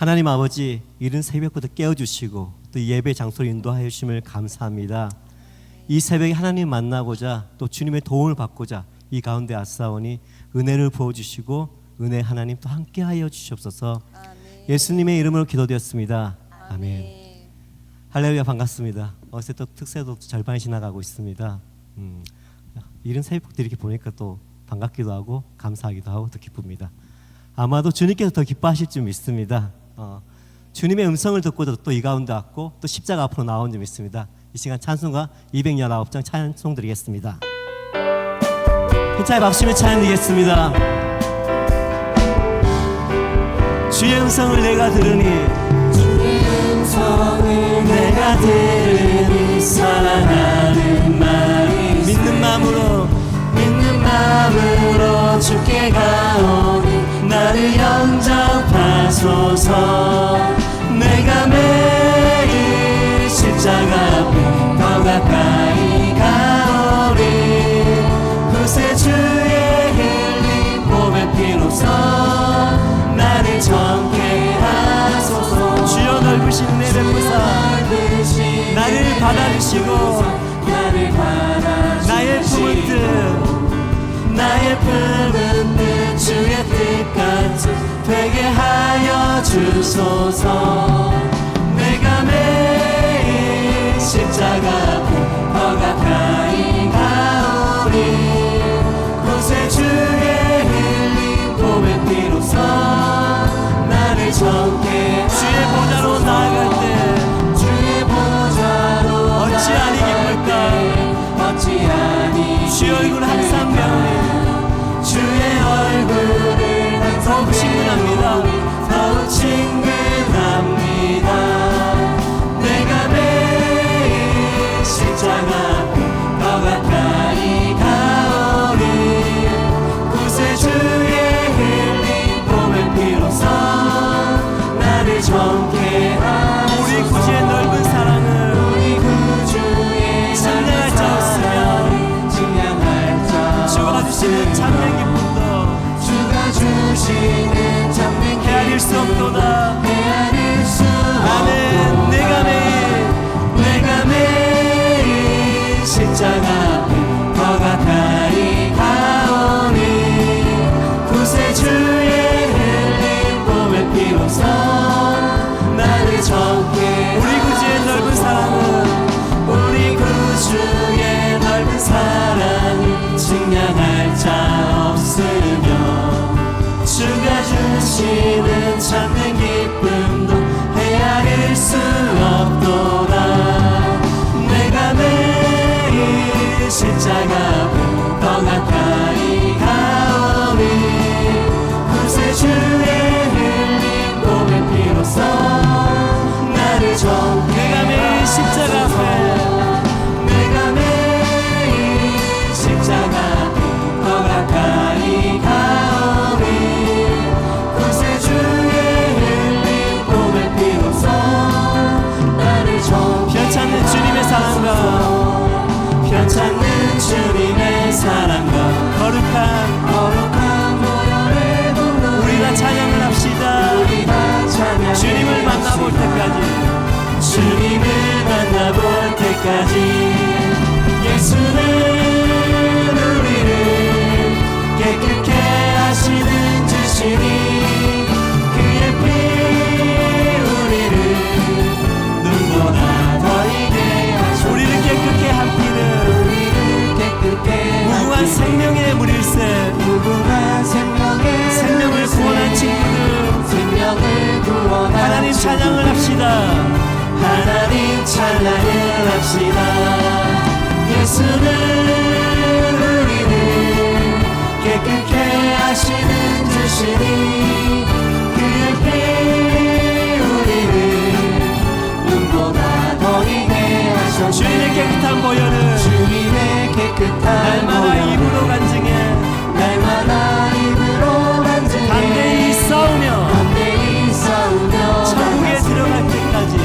하나님 아버지, 이른 새벽부터 깨워주시고 또 예배 장소로 인도하여 주심을 감사합니다. 이 새벽에 하나님 만나고자 또 주님의 도움을 받고자 이 가운데 왔사오니 은혜를 부어주시고 은혜 하나님 또 함께하여 주시옵소서. 아멘. 예수님의 이름으로 기도드렸습니다. 아멘. 할렐루야, 반갑습니다. 어제 또 특세도 절반이 지나가고 있습니다. 이른 새벽부터 이렇게 보니까 또 반갑기도 하고 감사하기도 하고 또 기쁩니다. 아마도 주님께서 더 기뻐하실 줄 믿습니다. 주님의 음성을 듣고도 또 이 가운데 왔고 또 십자가 앞으로 나온 줄 믿습니다. 이 시간 찬송가 219장 찬송 드리겠습니다. 힘차게 박수며 찬양 드리겠습니다. 주의 음성을 내가 들으니, 주의 음성을 내가 들으니 사랑하는 마음이 믿는 마음으로 주께 가오니 나를 영접하소서. 내가 매일 십자가 앞에 더 가까이 가오리. 그새 주의 흘린 보배 피로써 나를 정케 하소서. 주여 넓으신 은혜 베푸사 나를 받아주시고 나의 품은 뜻 주의 뜻같이 되게 하여 주소서. 내가 매일 십자가 앞에 더 가까이 가오리. 그새 주의 흘린 보배 피로써 나를 정케 주의 보좌로 나아갈 때 어찌하니 기쁠까. 주의 얼굴 항상 배우니 주의 얼굴을 더욱 친근합니다. 더욱 친근합니다. 내가 매일 십자가 더 가까이 가오리. 구세 주의 흘린 보배 피로써 나를 정케 하소서. 우리 구주의 넓은 사랑을 찬양할 자 없으며 주가 주시는 참된 기쁨도 헤아릴 수 없도다. 아멘. 내가 매일 십자가 앞에 더 가까이 가오니. 구세 주의 흘린 보배 피로써 나를 정케. 우리 구주의 넓은 사랑은 우리 구주의 넓은 사랑을 증량할 자 없으며 주가 주시는 참된 기쁨도 헤아릴 수 없도다. 내가 매일 십자가 앞에 더 가까이 가오니. 구세 주의 흘린 보배 피로써 나를 정케. 내가 매일 십자가 앞에 내가 매일 십자가 앞에 더 가까이 가오니. 구세 주의 흘린 보배 피로써 나를 정케. 편찮는 주님의 사랑과 편찮는 주님의 사랑과 거룩한 노열의 동로 우리가 찬양을 합시다. 주님을 만나볼 때까지 주님을 만나볼 때까지. 예수는 우리를 깨끗게 하시는 주시니 그의 피 우리를 눈보다 더 익게 하소서. 우리를 깨끗게 한 피는 무궁한 생명의 물일세. 생명을 구원한 친구들 하나님 찬양을 합시다. 하나님 찬양을 합시다. 예수는 우리를 깨끗게 하시는 주시니 그의 피 우리를 눈보다 더 익게 하소서. 주님의 깨끗한 보혈을 주님의 깨끗한 날마다 보혈을 입으로 간증해 날마다 입으로 간증해 담대히 싸우며 천국에 들어갈 때까지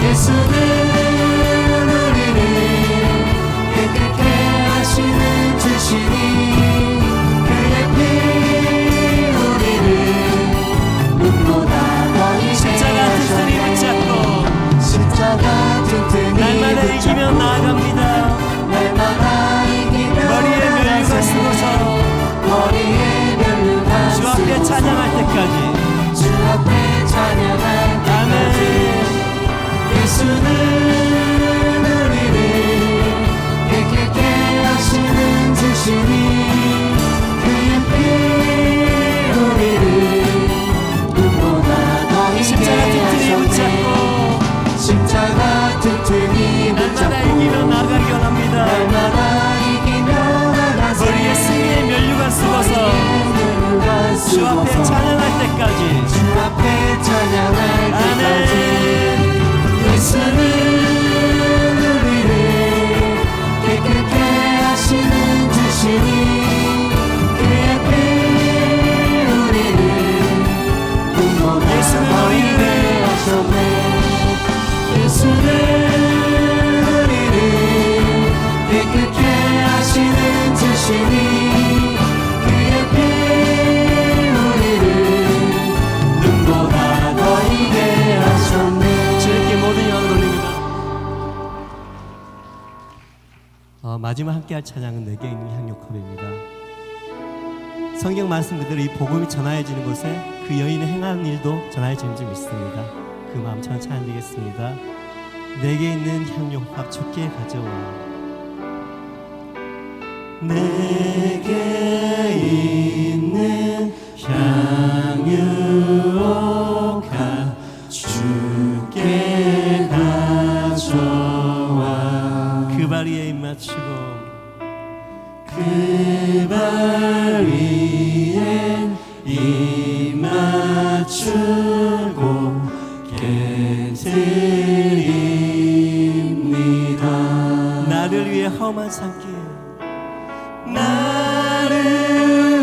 예수는 우리를 깨끗게 하시는 주시니 그의 피 앞에 찬양할 때까지 예수는 우리를 깨끗게 하시는 주시니 그의 피 우리를 눈보다 더 십자가 희게 튼튼히 붙잡고 십자가 튼튼히 날마다 이기며 나가기 원합니다. 날마다 이기며 나가세 우리의 승리의 면류관 쓰고서 주 앞에 찬양할 때까지 주 앞에 찬양할 때까지 예수는 우리를 깨끗게 하시는 주시니 그의 피 우리를 눈보다 예수는 더 우리를 희게 하셨네 예수는 우리를 깨끗게 하시는 주시니 그의 피 우리를 눈보다 더 희게 하셨네 주님께 모든 영광을 돌립니다. 마지막 함께할 찬양은 내게 있는 향료컵입니다. 성경 말씀 그대로 이 복음이 전하여지는 곳에 그 여인이 행한 일도 전하여지는 줄 믿습니다. 그 마음처럼 찬양드리겠습니다. 내게 있는 향료컵 주께 가져와. 내게 있는 향유옥 주께 가져와. 그 발 위에 입맞추고 그 발 위에 입맞추고 깨뜨립니다 나를 위해 험한 산길 나를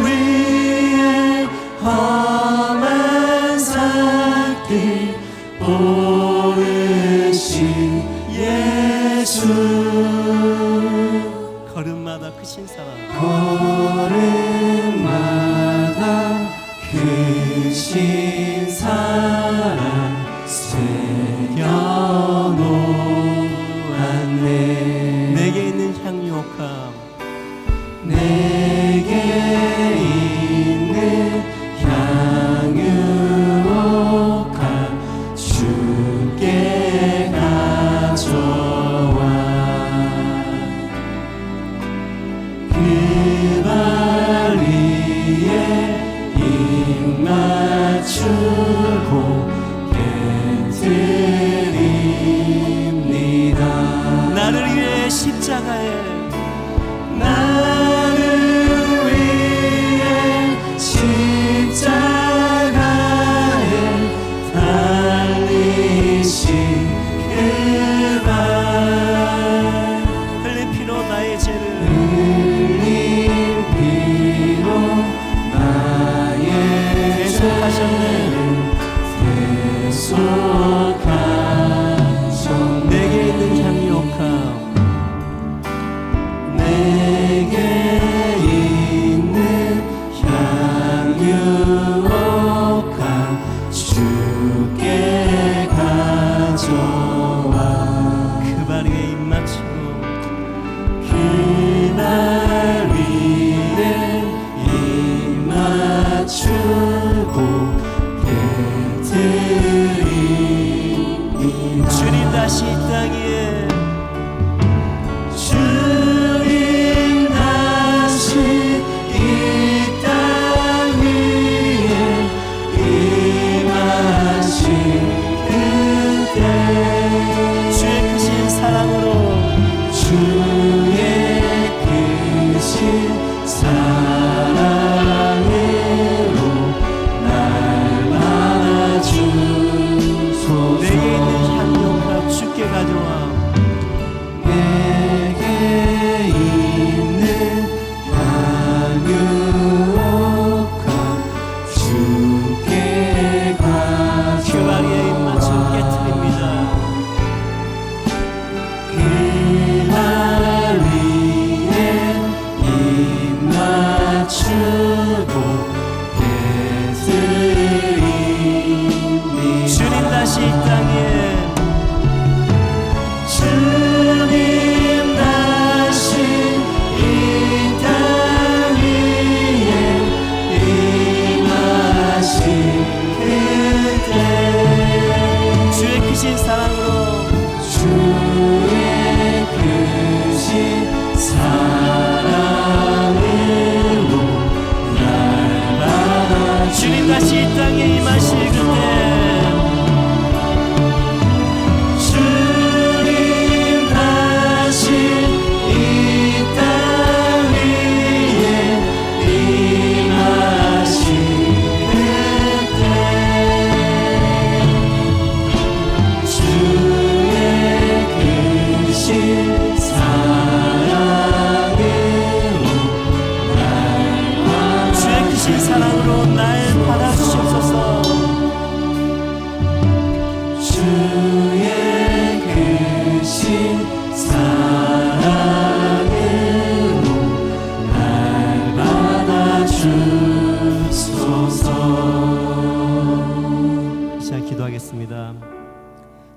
위해 험한 산길 오르신 예수 걸음마다 크신 사랑 걸음마다 크신 사랑 새겨놓았네 내게 있는 향유옥함 내게 있는 향유옥함 주께 가져와 그 발 위에 입맞추고 깨뜨립니다 나를 위해 십자가에 나를 위해 십자가에 달리신 그발 흘린 피로 나의 죄를 흘린 피로 나의 대속하셨네. 대속하셨네 내게 있는 향유옥함 내게 있는 향유옥함 주께 가져와 그 발 위에 입맞추고 그 발 위에 입맞추고 깨뜨립니다 주님 다시 이 땅 위에 주님 다시 이 땅 위에 임하신 그때 주의 크신 사랑으로 주의 크신 사랑으로 날 받아주소서 내게 있는 향유옥함 주께 가져와 내게 있는 향유옥함 주께 그 발 위에 입맞추고 가져와 깨뜨립니다. 그 발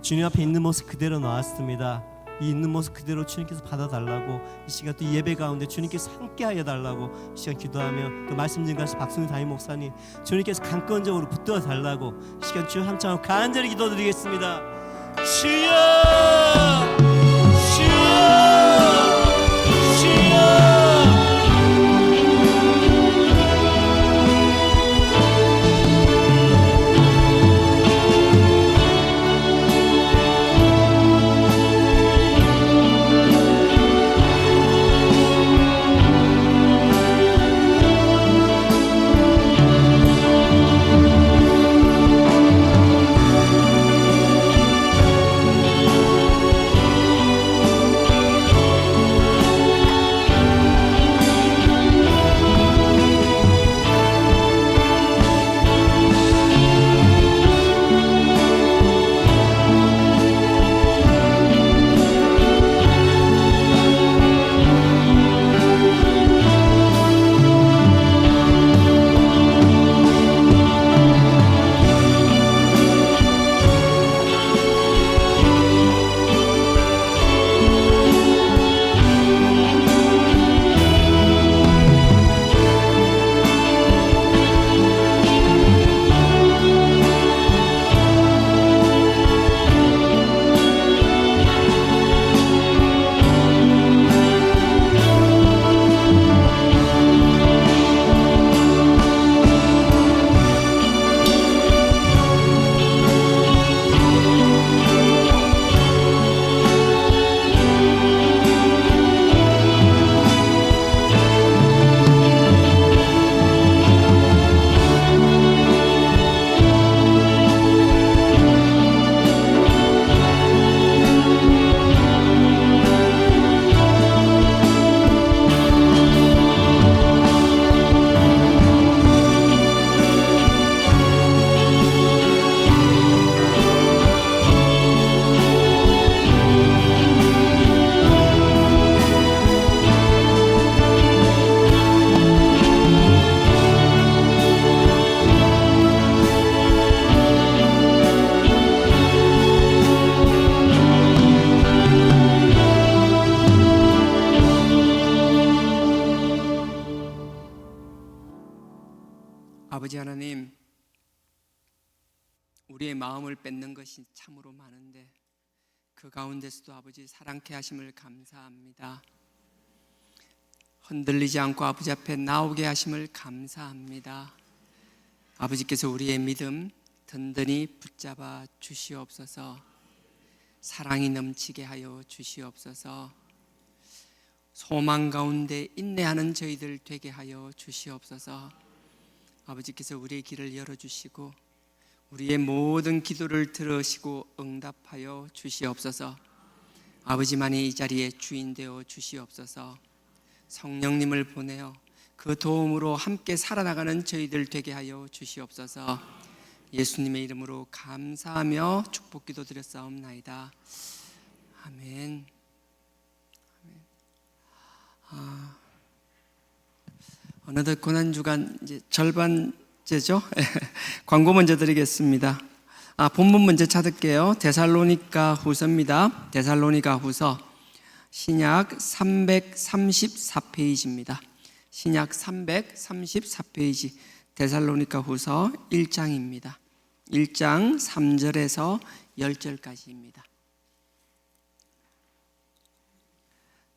주님 앞에 있는 모습 그대로 나왔습니다. 이 있는 모습 그대로 주님께서 받아달라고, 이 시간 또 예배 가운데 주님께서 함께하여 달라고 이 시간 기도하며, 또 말씀 증가하신 박순희 담임 목사님, 주님께서 강권적으로 붙들어 달라고 이 시간 주여 함께 간절히 기도드리겠습니다. 주여, 주여, 주여. 아버지 하나님, 우리의 마음을 뺏는 것이 참으로 많은데 그 가운데서도 아버지 사랑케 하심을 감사합니다. 흔들리지 않고 아버지 앞에 나오게 하심을 감사합니다. 아버지께서 우리의 믿음 든든히 붙잡아 주시옵소서. 사랑이 넘치게 하여 주시옵소서. 소망 가운데 인내하는 저희들 되게 하여 주시옵소서. 아버지께서 우리의 길을 열어주시고 우리의 모든 기도를 들으시고 응답하여 주시옵소서. 아버지만이 이 자리에 주인 되어 주시옵소서. 성령님을 보내어 그 도움으로 함께 살아나가는 저희들 되게 하여 주시옵소서. 예수님의 이름으로 감사하며 축복 기도 드렸사옵나이다. 아멘. 어느덧 고난주간 이제 절반째죠. 광고 먼저 드리겠습니다. 본문 먼저 찾을게요. 데살로니가 후서입니다. 데살로니가 후서 신약 334페이지입니다. 신약 334페이지 데살로니가 후서 1장입니다. 1장 3절에서 10절까지입니다.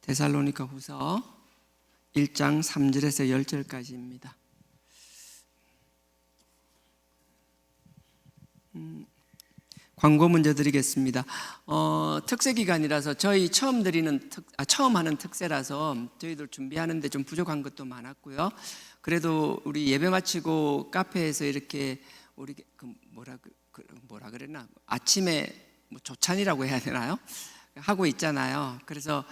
데살로니가 후서 1장 3절에서 10절까지입니다. 광고 먼저 드리겠습니다. 특세 기간이라서 저희 처음 하는 특세라서 저희들 준비하는데 좀 부족한 것도 많았고요. 그래도 우리 예배 마치고 카페에서 이렇게 우리 뭐라 그랬나, 아침에 뭐 조찬이라고 해야 되나요? 하고 있잖아요. 그래서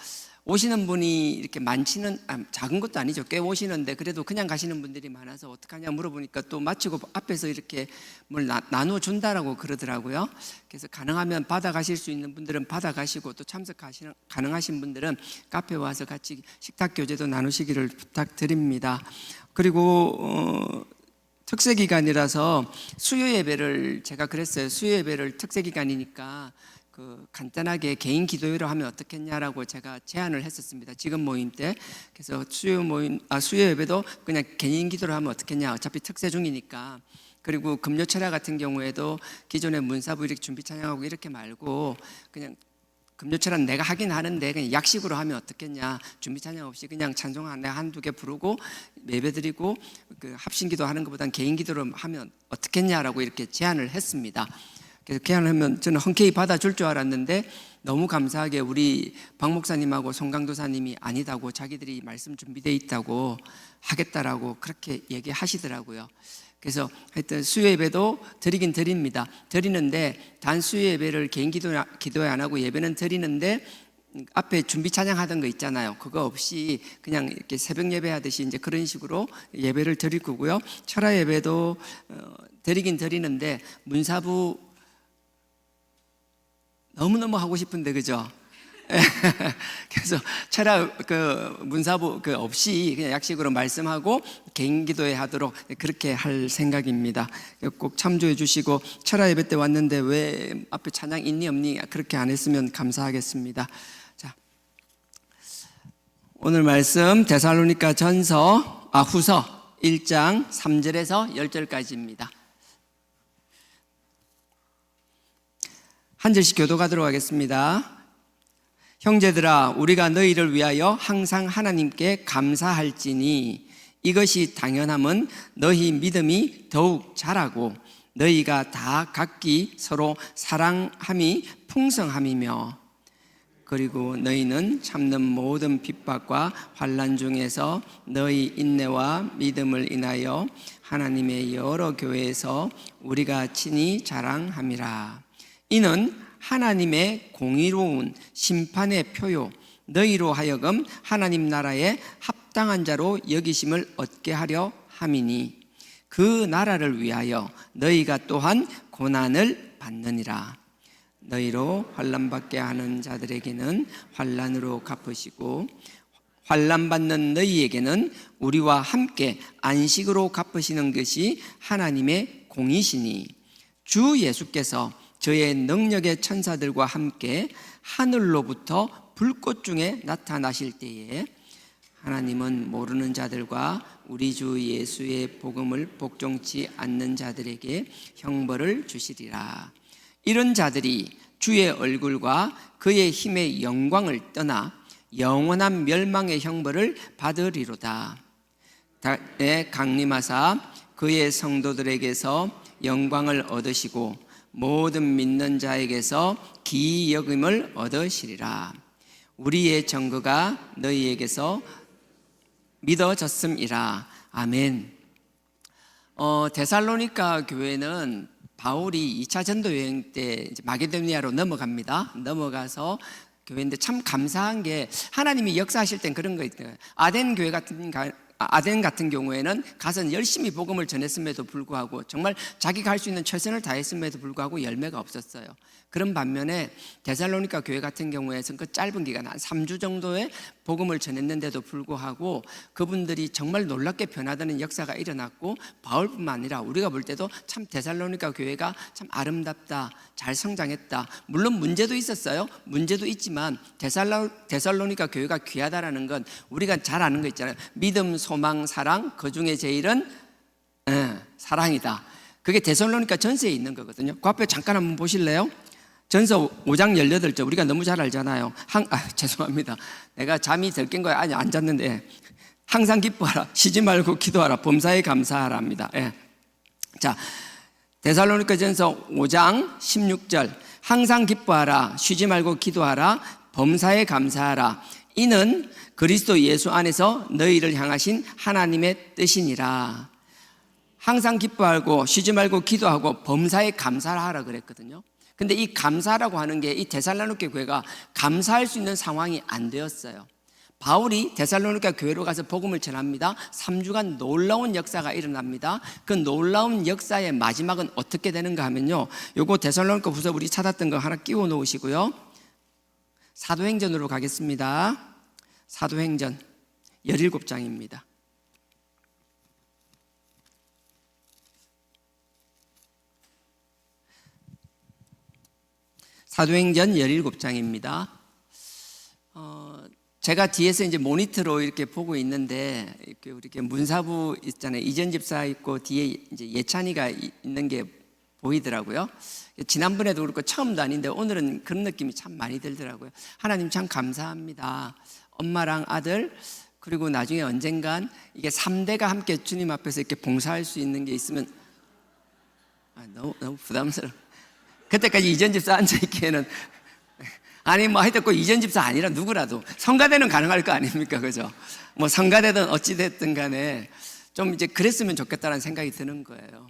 오시는 분이 이렇게 많지는, 작은 것도 아니죠. 꽤 오시는데 그래도 그냥 가시는 분들이 많아서 어떡하냐 물어보니까 또 마치고 앞에서 이렇게 뭘 나눠준다라고 그러더라고요. 그래서 가능하면 받아가실 수 있는 분들은 받아가시고, 또 가능하신 분들은 카페 와서 같이 식탁 교제도 나누시기를 부탁드립니다. 그리고 특세 기간이라서 수요 예배를 제가 그랬어요. 수요 예배를 특세 기간이니까 그 간단하게 개인 기도회로 하면 어떻겠냐라고 제가 제안을 했었습니다. 지금 모임 때. 그래서 수요 예배도 그냥 개인 기도로 하면 어떻겠냐. 어차피 특세 중이니까. 그리고 금요철야 같은 경우에도 기존의 문사부 이렇게 준비 찬양하고 이렇게 말고 그냥 금요철은 내가 하긴 하는데 그냥 약식으로 하면 어떻겠냐. 준비 찬양 없이 그냥 찬송 한두 개 부르고 예배드리고 그 합심기도 하는 것보다는 개인 기도로 하면 어떻겠냐라고 이렇게 제안을 했습니다. 그래서 제안을 하면 저는 흔쾌히 받아줄 줄 알았는데 너무 감사하게 우리 박 목사님하고 송강도사님이 아니다고 자기들이 말씀 준비되어 있다고 하겠다라고 그렇게 얘기하시더라고요. 그래서 하여튼 수요 예배도 드리긴 드립니다. 드리는데 단 수요 예배를 개인 기도회 안 하고 예배는 드리는데 앞에 준비 찬양하던 거 있잖아요. 그거 없이 그냥 이렇게 새벽 예배 하듯이 이제 그런 식으로 예배를 드릴 거고요. 철야 예배도 드리긴 드리는데 문사부 너무너무 하고 싶은데 그죠? 그래서 철야 그 문사부 그 없이 그냥 약식으로 말씀하고 개인 기도회 하도록 그렇게 할 생각입니다. 꼭 참조해 주시고 철야 예배 때 왔는데 왜 앞에 찬양 있니 없니 그렇게 안 했으면 감사하겠습니다. 자, 오늘 말씀 데살로니가 후서 1장 3절에서 10절까지입니다. 한 절씩 교독하도록 하겠습니다. 형제들아, 우리가 너희를 위하여 항상 하나님께 감사할지니 이것이 당연함은 너희 믿음이 더욱 자라고 너희가 다 각기 서로 사랑함이 풍성함이며 그리고 너희는 참는 모든 핍박과 환난 중에서 너희 인내와 믿음을 인하여 하나님의 여러 교회에서 우리가 친히 자랑함이라. 이는 하나님의 공의로운 심판의 표요 너희로 하여금 하나님 나라에 합당한 자로 여기심을 얻게 하려 함이니 그 나라를 위하여 너희가 또한 고난을 받느니라. 너희로 환난받게 하는 자들에게는 환난으로 갚으시고 환난받는 너희에게는 우리와 함께 안식으로 갚으시는 것이 하나님의 공이시니 주 예수께서 저의 능력의 천사들과 함께 하늘로부터 불꽃 중에 나타나실 때에 하나님은 모르는 자들과 우리 주 예수의 복음을 복종치 않는 자들에게 형벌을 주시리라. 이런 자들이 주의 얼굴과 그의 힘의 영광을 떠나 영원한 멸망의 형벌을 받으리로다. 강림하사 그의 성도들에게서 영광을 얻으시고 모든 믿는 자에게서 기이 여김을 얻으시리라. 우리의 증거가 너희에게서 믿어졌음이라. 아멘. 데살로니가 교회는 바울이 2차 전도 여행 때 이제 마게도니아로 넘어갑니다. 넘어가서 교회인데 참 감사한 게 하나님이 역사하실 땐 그런 거 있어요. 아덴 같은 경우에는 가서 열심히 복음을 전했음에도 불구하고 정말 자기가 할 수 있는 최선을 다했음에도 불구하고 열매가 없었어요. 그런 반면에 데살로니가 교회 같은 경우에는 그 짧은 기간 한 3주 정도의 복음을 전했는데도 불구하고 그분들이 정말 놀랍게 변화되는 역사가 일어났고 바울뿐만 아니라 우리가 볼 때도 참 데살로니가 교회가 참 아름답다, 잘 성장했다. 물론 문제도 있었어요. 문제도 있지만 데살로니가 교회가 귀하다라는 건 우리가 잘 아는 거 있잖아요. 믿음, 소망, 사랑, 그 중에 제일은 사랑이다. 그게 데살로니가 전서에 있는 거거든요. 그 앞에 잠깐 한번 보실래요? 전서 5장 18절 우리가 너무 잘 알잖아요. 죄송합니다. 내가 잠이 들 깬 거야. 아니 안 잤는데 항상 기뻐하라. 쉬지 말고 기도하라. 범사에 감사하라입니다. 예. 자, 데살로니가 전서 5장 16절 항상 기뻐하라. 쉬지 말고 기도하라. 범사에 감사하라. 이는 그리스도 예수 안에서 너희를 향하신 하나님의 뜻이니라. 항상 기뻐하고 쉬지 말고 기도하고 범사에 감사하라 그랬거든요. 근데 이 감사라고 하는 게 이 데살로니가 교회가 감사할 수 있는 상황이 안 되었어요. 바울이 데살로니가 교회로 가서 복음을 전합니다. 3주간 놀라운 역사가 일어납니다. 그 놀라운 역사의 마지막은 어떻게 되는가 하면요, 요거 데살로니가 후서 우리 찾았던 거 하나 끼워 놓으시고요, 사도행전으로 가겠습니다. 사도행전 17장입니다. 사도행전 17장입니다. 제가 뒤에서 이제 모니터로 이렇게 보고 있는데, 이렇게 우리 문사부 있잖아요. 이전 집사 있고 뒤에 이제 예찬이가 있는 게 보이더라고요. 지난번에도 그렇고 처음도 아닌데 오늘은 그런 느낌이 참 많이 들더라고요. 하나님 참 감사합니다. 엄마랑 아들, 그리고 나중에 언젠간 이게 3대가 함께 주님 앞에서 이렇게 봉사할 수 있는 게 있으면 너무 부담스러워. 그때까지 이전 집사 앉아있기에는, 아니 뭐 하여튼 꼭 이전 집사 아니라 누구라도 성가대는 가능할 거 아닙니까? 그죠? 뭐 성가대든 어찌됐든 간에 좀 이제 그랬으면 좋겠다는 생각이 드는 거예요.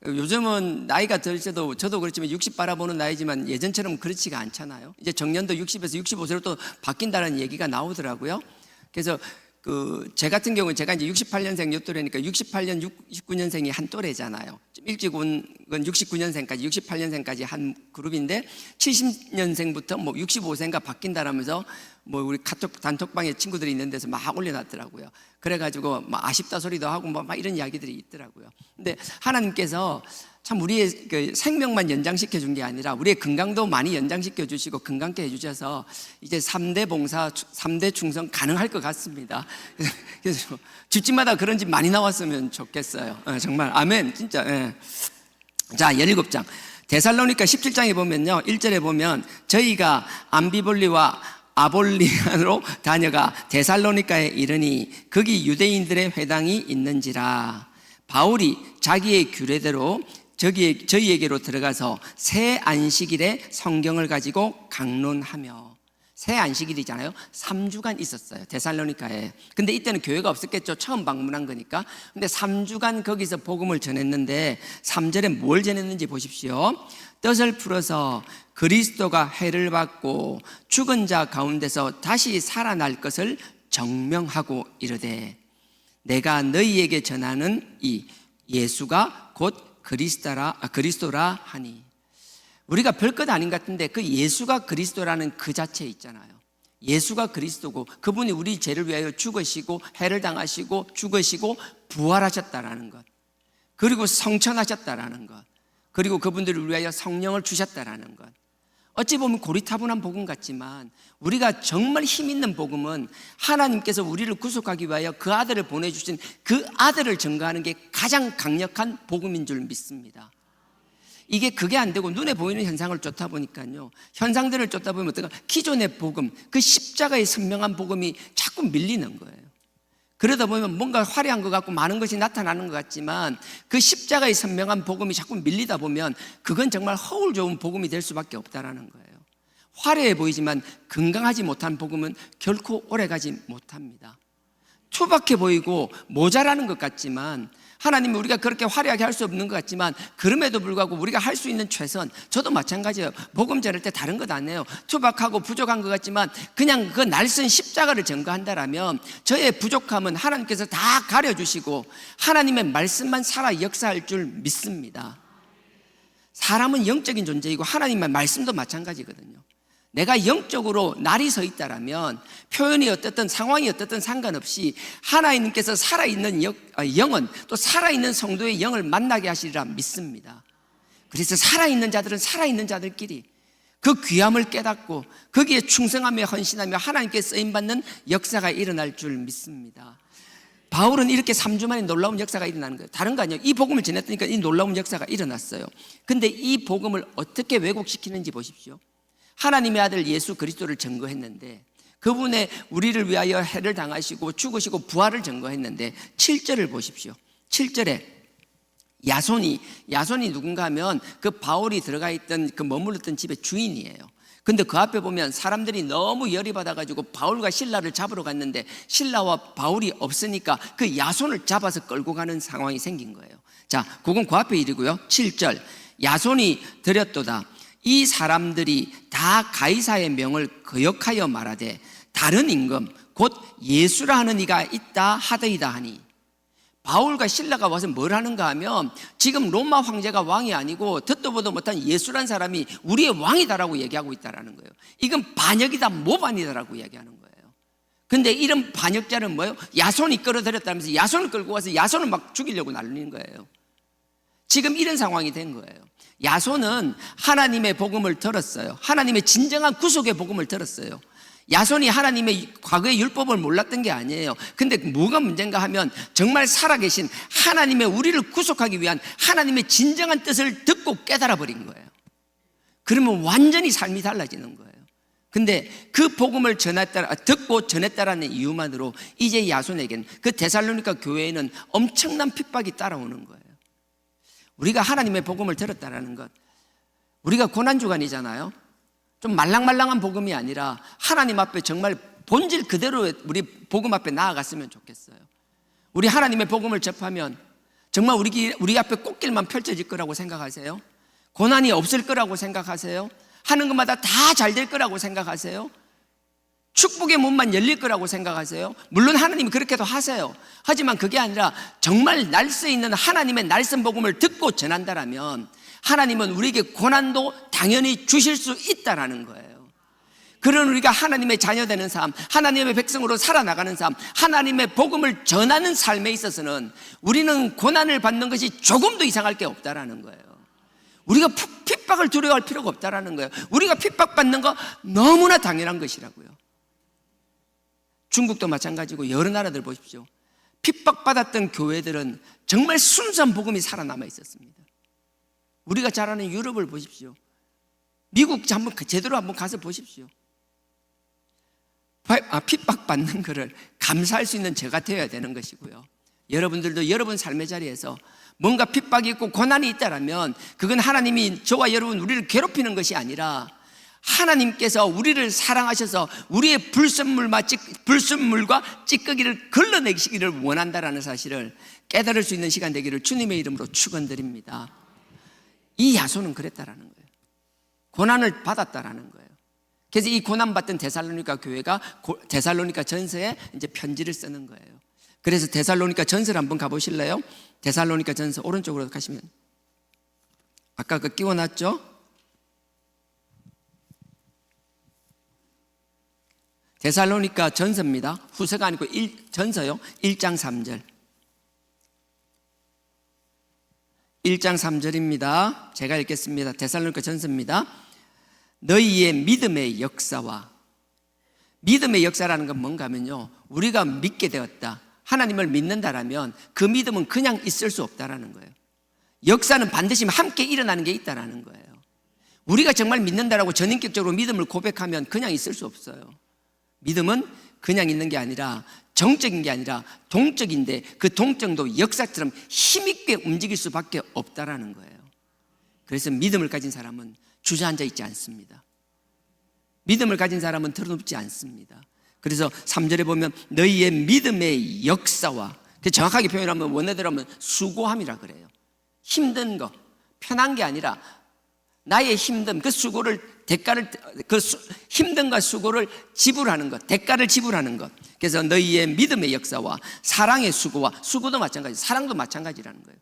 요즘은 나이가 들어도 저도 그렇지만 60 바라보는 나이지만 예전처럼 그렇지가 않잖아요. 이제 정년도 60에서 65세로 또 바뀐다는 얘기가 나오더라고요. 그래서 제 같은 경우는 제가 이제 68년생 요 또래니까 68년, 69년생이 한 또래잖아요. 좀 일찍 온 건 69년생까지, 68년생까지 한 그룹인데 70년생부터 뭐 65세인가 바뀐다라면서 뭐 우리 카톡 단톡방에 친구들이 있는 데서 막 올려놨더라고요. 그래가지고 막 아쉽다 소리도 하고 막 이런 이야기들이 있더라고요. 근데 하나님께서 참 우리의 그 생명만 연장시켜 준 게 아니라 우리의 건강도 많이 연장시켜 주시고 건강케 해주셔서 이제 3대 봉사, 3대 충성 가능할 것 같습니다. 그래서 집집마다 그런 집 많이 나왔으면 좋겠어요. 정말 아멘. 진짜. 예. 자, 17장 데살로니가 17장에 보면요, 1절에 보면 저희가 암비볼리와 아볼리안으로 다녀가 데살로니가에 이르니 거기 유대인들의 회당이 있는지라. 바울이 자기의 규례대로 저희에게로 들어가서 새 안식일에 성경을 가지고 강론하며, 새 안식일이잖아요. 3주간 있었어요, 데살로니가에. 근데 이때는 교회가 없었겠죠. 처음 방문한 거니까. 근데 3주간 거기서 복음을 전했는데 3절에 뭘 전했는지 보십시오. 뜻을 풀어서 그리스도가 해를 받고 죽은 자 가운데서 다시 살아날 것을 정명하고 이르되 내가 너희에게 전하는 이 예수가 곧 그리스도라 하니. 우리가 별것 아닌 것 같은데 그 예수가 그리스도라는 그 자체 있잖아요. 예수가 그리스도고 그분이 우리 죄를 위하여 죽으시고 해를 당하시고 죽으시고 부활하셨다라는 것, 그리고 성천하셨다라는 것, 그리고 그분들을 위하여 성령을 주셨다라는 것. 어찌 보면 고리타분한 복음 같지만 우리가 정말 힘 있는 복음은 하나님께서 우리를 구속하기 위하여 그 아들을 보내주신 그 아들을 증거하는 게 가장 강력한 복음인 줄 믿습니다. 이게 그게 안 되고 눈에 보이는 현상을 쫓다 보니까요, 현상들을 쫓다 보면 어떨까? 기존의 복음, 그 십자가의 선명한 복음이 자꾸 밀리는 거예요. 그러다 보면 뭔가 화려한 것 같고 많은 것이 나타나는 것 같지만 그 십자가의 선명한 복음이 자꾸 밀리다 보면 그건 정말 허울 좋은 복음이 될 수밖에 없다라는 거예요. 화려해 보이지만 건강하지 못한 복음은 결코 오래가지 못합니다. 투박해 보이고 모자라는 것 같지만, 하나님이 우리가 그렇게 화려하게 할 수 없는 것 같지만 그럼에도 불구하고 우리가 할 수 있는 최선, 저도 마찬가지예요. 복음 전할 때 다른 것 안 해요. 투박하고 부족한 것 같지만 그냥 그 날선 십자가를 전거한다라면 저의 부족함은 하나님께서 다 가려주시고 하나님의 말씀만 살아 역사할 줄 믿습니다. 사람은 영적인 존재이고 하나님의 말씀도 마찬가지거든요. 내가 영적으로 날이 서 있다라면 표현이 어떻든 상황이 어떻든 상관없이 하나님께서 살아있는 영은 또 살아있는 성도의 영을 만나게 하시리라 믿습니다. 그래서 살아있는 자들은 살아있는 자들끼리 그 귀함을 깨닫고 거기에 충성하며 헌신하며 하나님께 쓰임받는 역사가 일어날 줄 믿습니다. 바울은 이렇게 3주 만에 놀라운 역사가 일어나는 거예요. 다른 거 아니에요. 이 복음을 전했으니까 이 놀라운 역사가 일어났어요. 근데 이 복음을 어떻게 왜곡시키는지 보십시오. 하나님의 아들 예수 그리스도를 증거했는데, 그분의 우리를 위하여 해를 당하시고 죽으시고 부활을 증거했는데 7절을 보십시오. 7절에 야손이 누군가 하면 그 바울이 들어가 있던 그 머물렀던 집의 주인이에요. 근데 그 앞에 보면 사람들이 너무 열이 받아가지고 바울과 실라를 잡으러 갔는데 실라와 바울이 없으니까 그 야손을 잡아서 끌고 가는 상황이 생긴 거예요. 자, 그건 그 앞에 일이고요. 7절 야손이 드렸도다. 이 사람들이 다 가이사의 명을 거역하여 말하되 다른 임금 곧 예수라 하는 이가 있다 하더이다 하니. 바울과 실라가 와서 뭘 하는가 하면 지금 로마 황제가 왕이 아니고 듣도 보도 못한 예수란 사람이 우리의 왕이다라고 얘기하고 있다라는 거예요. 이건 반역이다 모반이다라고 얘기하는 거예요. 근데 이런 반역자는 뭐예요? 야손이 끌어들였다면서 야손을 끌고 와서 야손을 막 죽이려고 날리는 거예요. 지금 이런 상황이 된 거예요. 야손은 하나님의 복음을 들었어요. 하나님의 진정한 구속의 복음을 들었어요. 야손이 하나님의 과거의 율법을 몰랐던 게 아니에요. 근데 뭐가 문제인가 하면 정말 살아계신 하나님의 우리를 구속하기 위한 하나님의 진정한 뜻을 듣고 깨달아 버린 거예요. 그러면 완전히 삶이 달라지는 거예요. 근데 그 복음을 듣고 전했다라는 이유만으로 이제 야손에게는, 그 데살로니가 교회에는 엄청난 핍박이 따라오는 거예요. 우리가 하나님의 복음을 들었다라는 것, 우리가 고난주간이잖아요. 좀 말랑말랑한 복음이 아니라 하나님 앞에 정말 본질 그대로 우리 복음 앞에 나아갔으면 좋겠어요. 우리 하나님의 복음을 접하면 정말 우리 앞에 꽃길만 펼쳐질 거라고 생각하세요? 고난이 없을 거라고 생각하세요? 하는 것마다 다 잘 될 거라고 생각하세요? 축복의 문만 열릴 거라고 생각하세요? 물론 하나님이 그렇게도 하세요. 하지만 그게 아니라 정말 날쌔 있는 하나님의 날쌘 복음을 듣고 전한다라면 하나님은 우리에게 고난도 당연히 주실 수 있다라는 거예요. 그런 우리가 하나님의 자녀되는 삶, 하나님의 백성으로 살아나가는 삶, 하나님의 복음을 전하는 삶에 있어서는 우리는 고난을 받는 것이 조금도 이상할 게 없다라는 거예요. 우리가 핍박을 두려워할 필요가 없다라는 거예요. 우리가 핍박받는 거 너무나 당연한 것이라고요. 중국도 마찬가지고 여러 나라들 보십시오. 핍박받았던 교회들은 정말 순수한 복음이 살아남아 있었습니다. 우리가 잘 아는 유럽을 보십시오. 미국 제대로 한번 가서 보십시오. 핍박받는 것을 감사할 수 있는 저가 되어야 되는 것이고요. 여러분들도 여러분 삶의 자리에서 뭔가 핍박이 있고 고난이 있다라면 그건 하나님이 저와 여러분 우리를 괴롭히는 것이 아니라 하나님께서 우리를 사랑하셔서 우리의 불순물과 찌꺼기를 걸러내시기를 원한다라는 사실을 깨달을 수 있는 시간 되기를 주님의 이름으로 축원드립니다. 이 야손은 그랬다라는 거예요. 고난을 받았다라는 거예요. 그래서 이 고난받던 데살로니가 교회가 데살로니가 전서에 이제 편지를 쓰는 거예요. 그래서 데살로니가 전서를 한번 가보실래요? 데살로니가 전서 오른쪽으로 가시면 아까 그 끼워놨죠? 데살로니가 전서입니다. 후서가 아니고 전서요. 1장 3절. 1장 3절입니다. 제가 읽겠습니다. 데살로니가 전서입니다. 너희의 믿음의 역사와, 믿음의 역사라는 건 뭔가 하면요, 우리가 믿게 되었다, 하나님을 믿는다라면 그 믿음은 그냥 있을 수 없다라는 거예요. 역사는 반드시 함께 일어나는 게 있다라는 거예요. 우리가 정말 믿는다라고 전인격적으로 믿음을 고백하면 그냥 있을 수 없어요. 믿음은 그냥 있는 게 아니라, 정적인 게 아니라 동적인데 그 동적도 역사처럼 힘있게 움직일 수밖에 없다라는 거예요. 그래서 믿음을 가진 사람은 주저앉아 있지 않습니다. 믿음을 가진 사람은 털어눕지 않습니다. 그래서 3절에 보면 너희의 믿음의 역사와, 정확하게 표현하면 원어대로 하면 수고함이라 그래요. 힘든 거, 편한 게 아니라 나의 힘든 그 수고를, 힘든과 수고를 지불하는 것, 대가를 지불하는 것. 그래서 너희의 믿음의 역사와 사랑의 수고와, 수고도 마찬가지, 사랑도 마찬가지라는 거예요.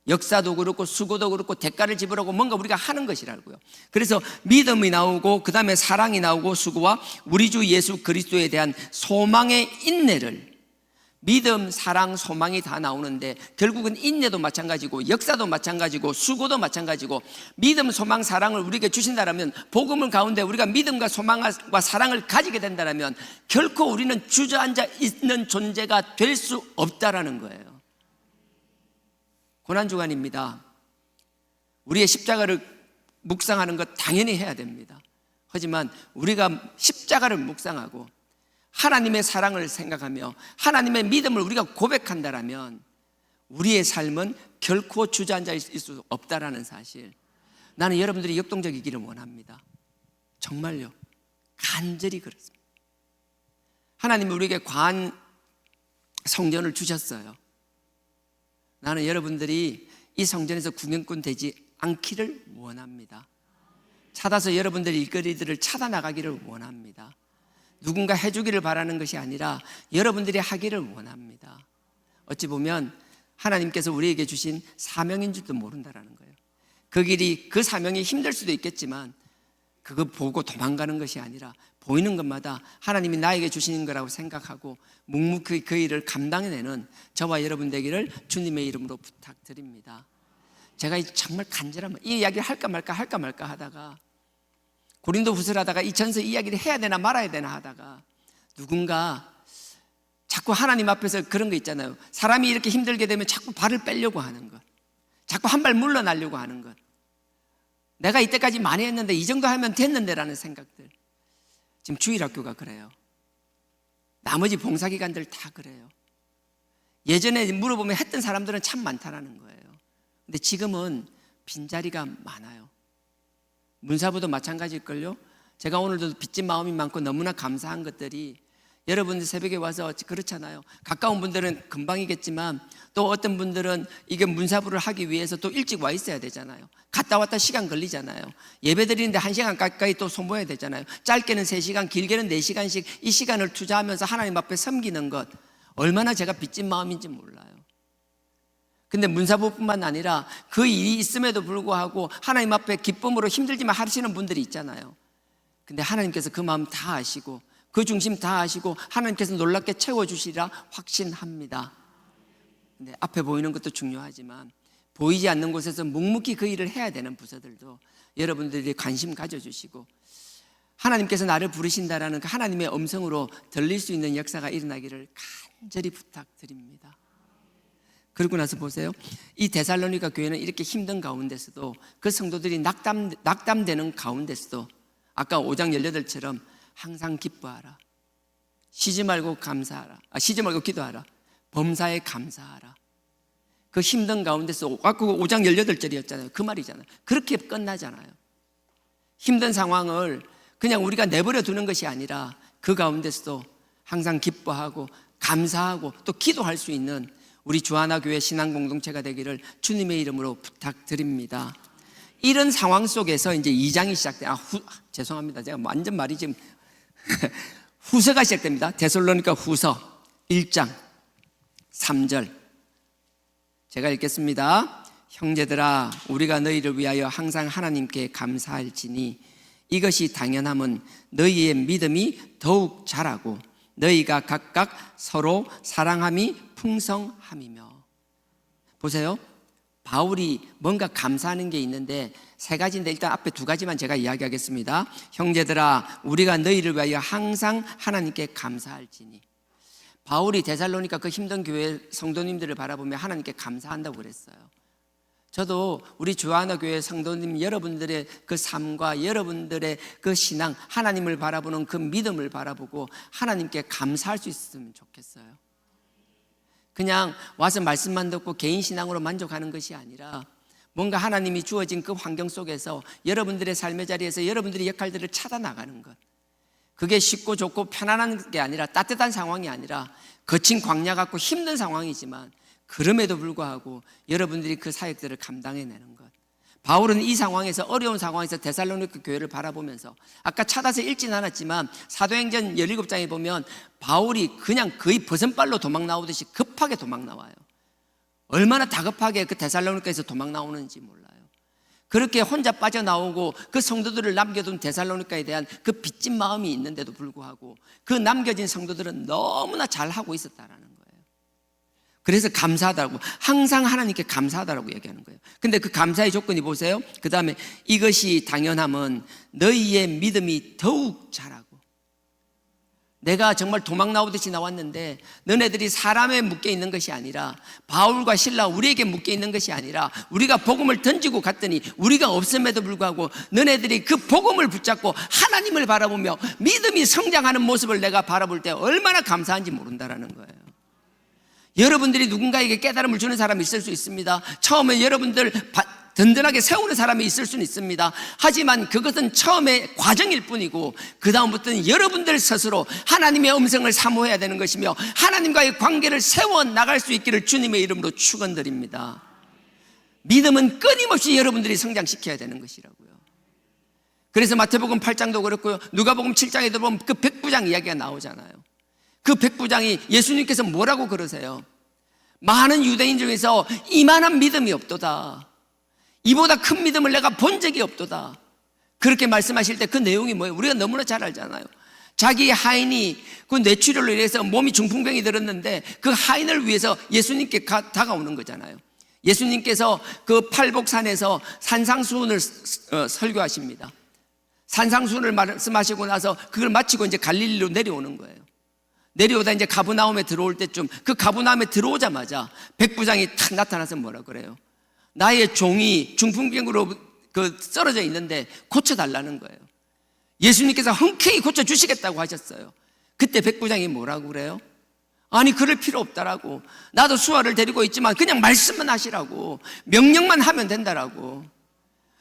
역사도 그렇고 수고도 그렇고 대가를 지불하고 뭔가 우리가 하는 것이라고요. 그래서 믿음이 나오고 그 다음에 사랑이 나오고 수고와 우리 주 예수 그리스도에 대한 소망의 인내를, 믿음, 사랑, 소망이 다 나오는데 결국은 인내도 마찬가지고 역사도 마찬가지고 수고도 마찬가지고, 믿음, 소망, 사랑을 우리에게 주신다라면, 복음을 가운데 우리가 믿음과 소망과 사랑을 가지게 된다라면 결코 우리는 주저앉아 있는 존재가 될 수 없다라는 거예요. 고난주간입니다. 우리의 십자가를 묵상하는 것 당연히 해야 됩니다. 하지만 우리가 십자가를 묵상하고 하나님의 사랑을 생각하며 하나님의 믿음을 우리가 고백한다라면 우리의 삶은 결코 주저앉아 있을 수 없다라는 사실, 나는 여러분들이 역동적이기를 원합니다. 정말요, 간절히 그렇습니다. 하나님이 우리에게 과한 성전을 주셨어요. 나는 여러분들이 이 성전에서 구경꾼 되지 않기를 원합니다. 찾아서 여러분들의 일거리들을 찾아 나가기를 원합니다. 누군가 해주기를 바라는 것이 아니라 여러분들이 하기를 원합니다. 어찌 보면 하나님께서 우리에게 주신 사명인 줄도 모른다라는 거예요. 그 길이, 그 사명이 힘들 수도 있겠지만 그거 보고 도망가는 것이 아니라 보이는 것마다 하나님이 나에게 주시는 거라고 생각하고 묵묵히 그 일을 감당해내는 저와 여러분 되기를 주님의 이름으로 부탁드립니다. 제가 정말 간절한 이 이야기를 할까 말까 하다가 고린도후서를 하다가 이 전서 이야기를 해야 되나 말아야 되나 하다가 누군가 자꾸 하나님 앞에서 그런 거 있잖아요. 사람이 이렇게 힘들게 되면 자꾸 발을 빼려고 하는 것, 자꾸 한 발 물러나려고 하는 것. 내가 이때까지 많이 했는데 이 정도 하면 됐는데 라는 생각들. 지금 주일학교가 그래요. 나머지 봉사기관들 다 그래요. 예전에 물어보면 했던 사람들은 참 많다라는 거예요. 근데 지금은 빈자리가 많아요. 문사부도 마찬가지일걸요. 제가 오늘도 빚진 마음이 많고 너무나 감사한 것들이 여러분들 새벽에 와서 그렇잖아요. 가까운 분들은 금방이겠지만 또 어떤 분들은 이게 문사부를 하기 위해서 또 일찍 와 있어야 되잖아요. 갔다 왔다 시간 걸리잖아요. 예배 드리는데 1시간 가까이 또 소모해야 되잖아요. 짧게는 3시간, 길게는 4시간씩 이 시간을 투자하면서 하나님 앞에 섬기는 것, 얼마나 제가 빚진 마음인지 몰라요. 근데 문사부뿐만 아니라 그 일이 있음에도 불구하고 하나님 앞에 기쁨으로 힘들지만 하시는 분들이 있잖아요. 근데 하나님께서 그 마음 다 아시고 그 중심 다 아시고 하나님께서 놀랍게 채워주시리라 확신합니다. 근데 앞에 보이는 것도 중요하지만 보이지 않는 곳에서 묵묵히 그 일을 해야 되는 부서들도 여러분들이 관심 가져주시고 하나님께서 나를 부르신다라는 그 하나님의 음성으로 들릴 수 있는 역사가 일어나기를 간절히 부탁드립니다. 그러고 나서 보세요. 이 데살로니가 교회는 이렇게 힘든 가운데서도 그 성도들이 낙담되는 가운데서도 아까 5장 18처럼 항상 기뻐하라. 쉬지 말고 감사하라. 쉬지 말고 기도하라. 범사에 감사하라. 그 힘든 가운데서 아까 5장 18절이었잖아요. 그 말이잖아요. 그렇게 끝나잖아요. 힘든 상황을 그냥 우리가 내버려 두는 것이 아니라 그 가운데서도 항상 기뻐하고 감사하고 또 기도할 수 있는 우리 주하나교회 신앙 공동체가 되기를 주님의 이름으로 부탁드립니다. 이런 상황 속에서 이제 2장이 시작돼요. 죄송합니다. 제가 완전 말이 지금 후서가 시작됩니다. 데살로니가 후서 1장 3절 제가 읽겠습니다. 형제들아 우리가 너희를 위하여 항상 하나님께 감사할지니 이것이 당연함은 너희의 믿음이 더욱 자라고 너희가 각각 서로 사랑함이 풍성함이며. 보세요. 바울이 뭔가 감사하는 게 있는데 3가지인데 일단 앞에 2가지만 제가 이야기하겠습니다. 형제들아 우리가 너희를 위하여 항상 하나님께 감사할지니. 바울이 데살로니가 그 힘든 교회 성도님들을 바라보며 하나님께 감사한다고 그랬어요. 저도 우리 주하나교회 성도님 여러분들의 그 삶과 여러분들의 그 신앙, 하나님을 바라보는 그 믿음을 바라보고 하나님께 감사할 수 있으면 좋겠어요. 그냥 와서 말씀만 듣고 개인 신앙으로 만족하는 것이 아니라 뭔가 하나님이 주어진 그 환경 속에서 여러분들의 삶의 자리에서 여러분들의 역할들을 찾아 나가는 것. 그게 쉽고 좋고 편안한 게 아니라 따뜻한 상황이 아니라 거친 광야 같고 힘든 상황이지만 그럼에도 불구하고 여러분들이 그 사역들을 감당해내는 것. 바울은 이 상황에서 어려운 상황에서 데살로니가 교회를 바라보면서 아까 찾아서 읽진 않았지만 사도행전 17장에 보면 바울이 그냥 거의 버선발로 도망 나오듯이 급하게 도망 나와요. 얼마나 다급하게 그 데살로니가에서 도망 나오는지 몰라요. 그렇게 혼자 빠져나오고 그 성도들을 남겨둔 데살로니가에 대한 그 빚진 마음이 있는데도 불구하고 그 남겨진 성도들은 너무나 잘하고 있었다라는 거예요. 그래서 감사하다고, 항상 하나님께 감사하다라고 얘기하는 거예요. 근데 그 감사의 조건이 보세요. 그 다음에 이것이 당연함은 너희의 믿음이 더욱 자라고. 내가 정말 도망 나오듯이 나왔는데 너네들이 사람에 묶여 있는 것이 아니라 바울과 실라 우리에게 묶여 있는 것이 아니라 우리가 복음을 던지고 갔더니 우리가 없음에도 불구하고 너네들이 그 복음을 붙잡고 하나님을 바라보며 믿음이 성장하는 모습을 내가 바라볼 때 얼마나 감사한지 모른다라는 거예요. 여러분들이 누군가에게 깨달음을 주는 사람이 있을 수 있습니다. 처음에 여러분들 든든하게 세우는 사람이 있을 수는 있습니다. 하지만 그것은 처음에 과정일 뿐이고 그 다음부터는 여러분들 스스로 하나님의 음성을 사모해야 되는 것이며 하나님과의 관계를 세워나갈 수 있기를 주님의 이름으로 축원드립니다. 믿음은 끊임없이 여러분들이 성장시켜야 되는 것이라고요. 그래서 마태복음 8장도 그렇고요, 누가복음 7장에도 보면 그 백부장 이야기가 나오잖아요. 그 백부장이 예수님께서 뭐라고 그러세요? 많은 유대인 중에서 이만한 믿음이 없도다. 이보다 큰 믿음을 내가 본 적이 없도다. 그렇게 말씀하실 때 그 내용이 뭐예요? 우리가 너무나 잘 알잖아요. 자기 하인이 그 뇌출혈로 인해서 몸이 중풍병이 들었는데 그 하인을 위해서 예수님께 다가오는 거잖아요. 예수님께서 그 팔복산에서 산상수훈을 설교하십니다. 산상수훈을 말씀하시고 나서 그걸 마치고 이제 갈릴리로 내려오는 거예요. 내려오다 이제 가브나움에 들어올 때쯤, 그 가브나움에 들어오자마자 백부장이 탁 나타나서 뭐라 그래요? 나의 종이 중풍병으로 쓰러져 있는데 고쳐달라는 거예요. 예수님께서 흔쾌히 고쳐주시겠다고 하셨어요. 그때 백부장이 뭐라고 그래요? 아니, 그럴 필요 없다라고. 나도 수아를 데리고 있지만 그냥 말씀만 하시라고. 명령만 하면 된다라고.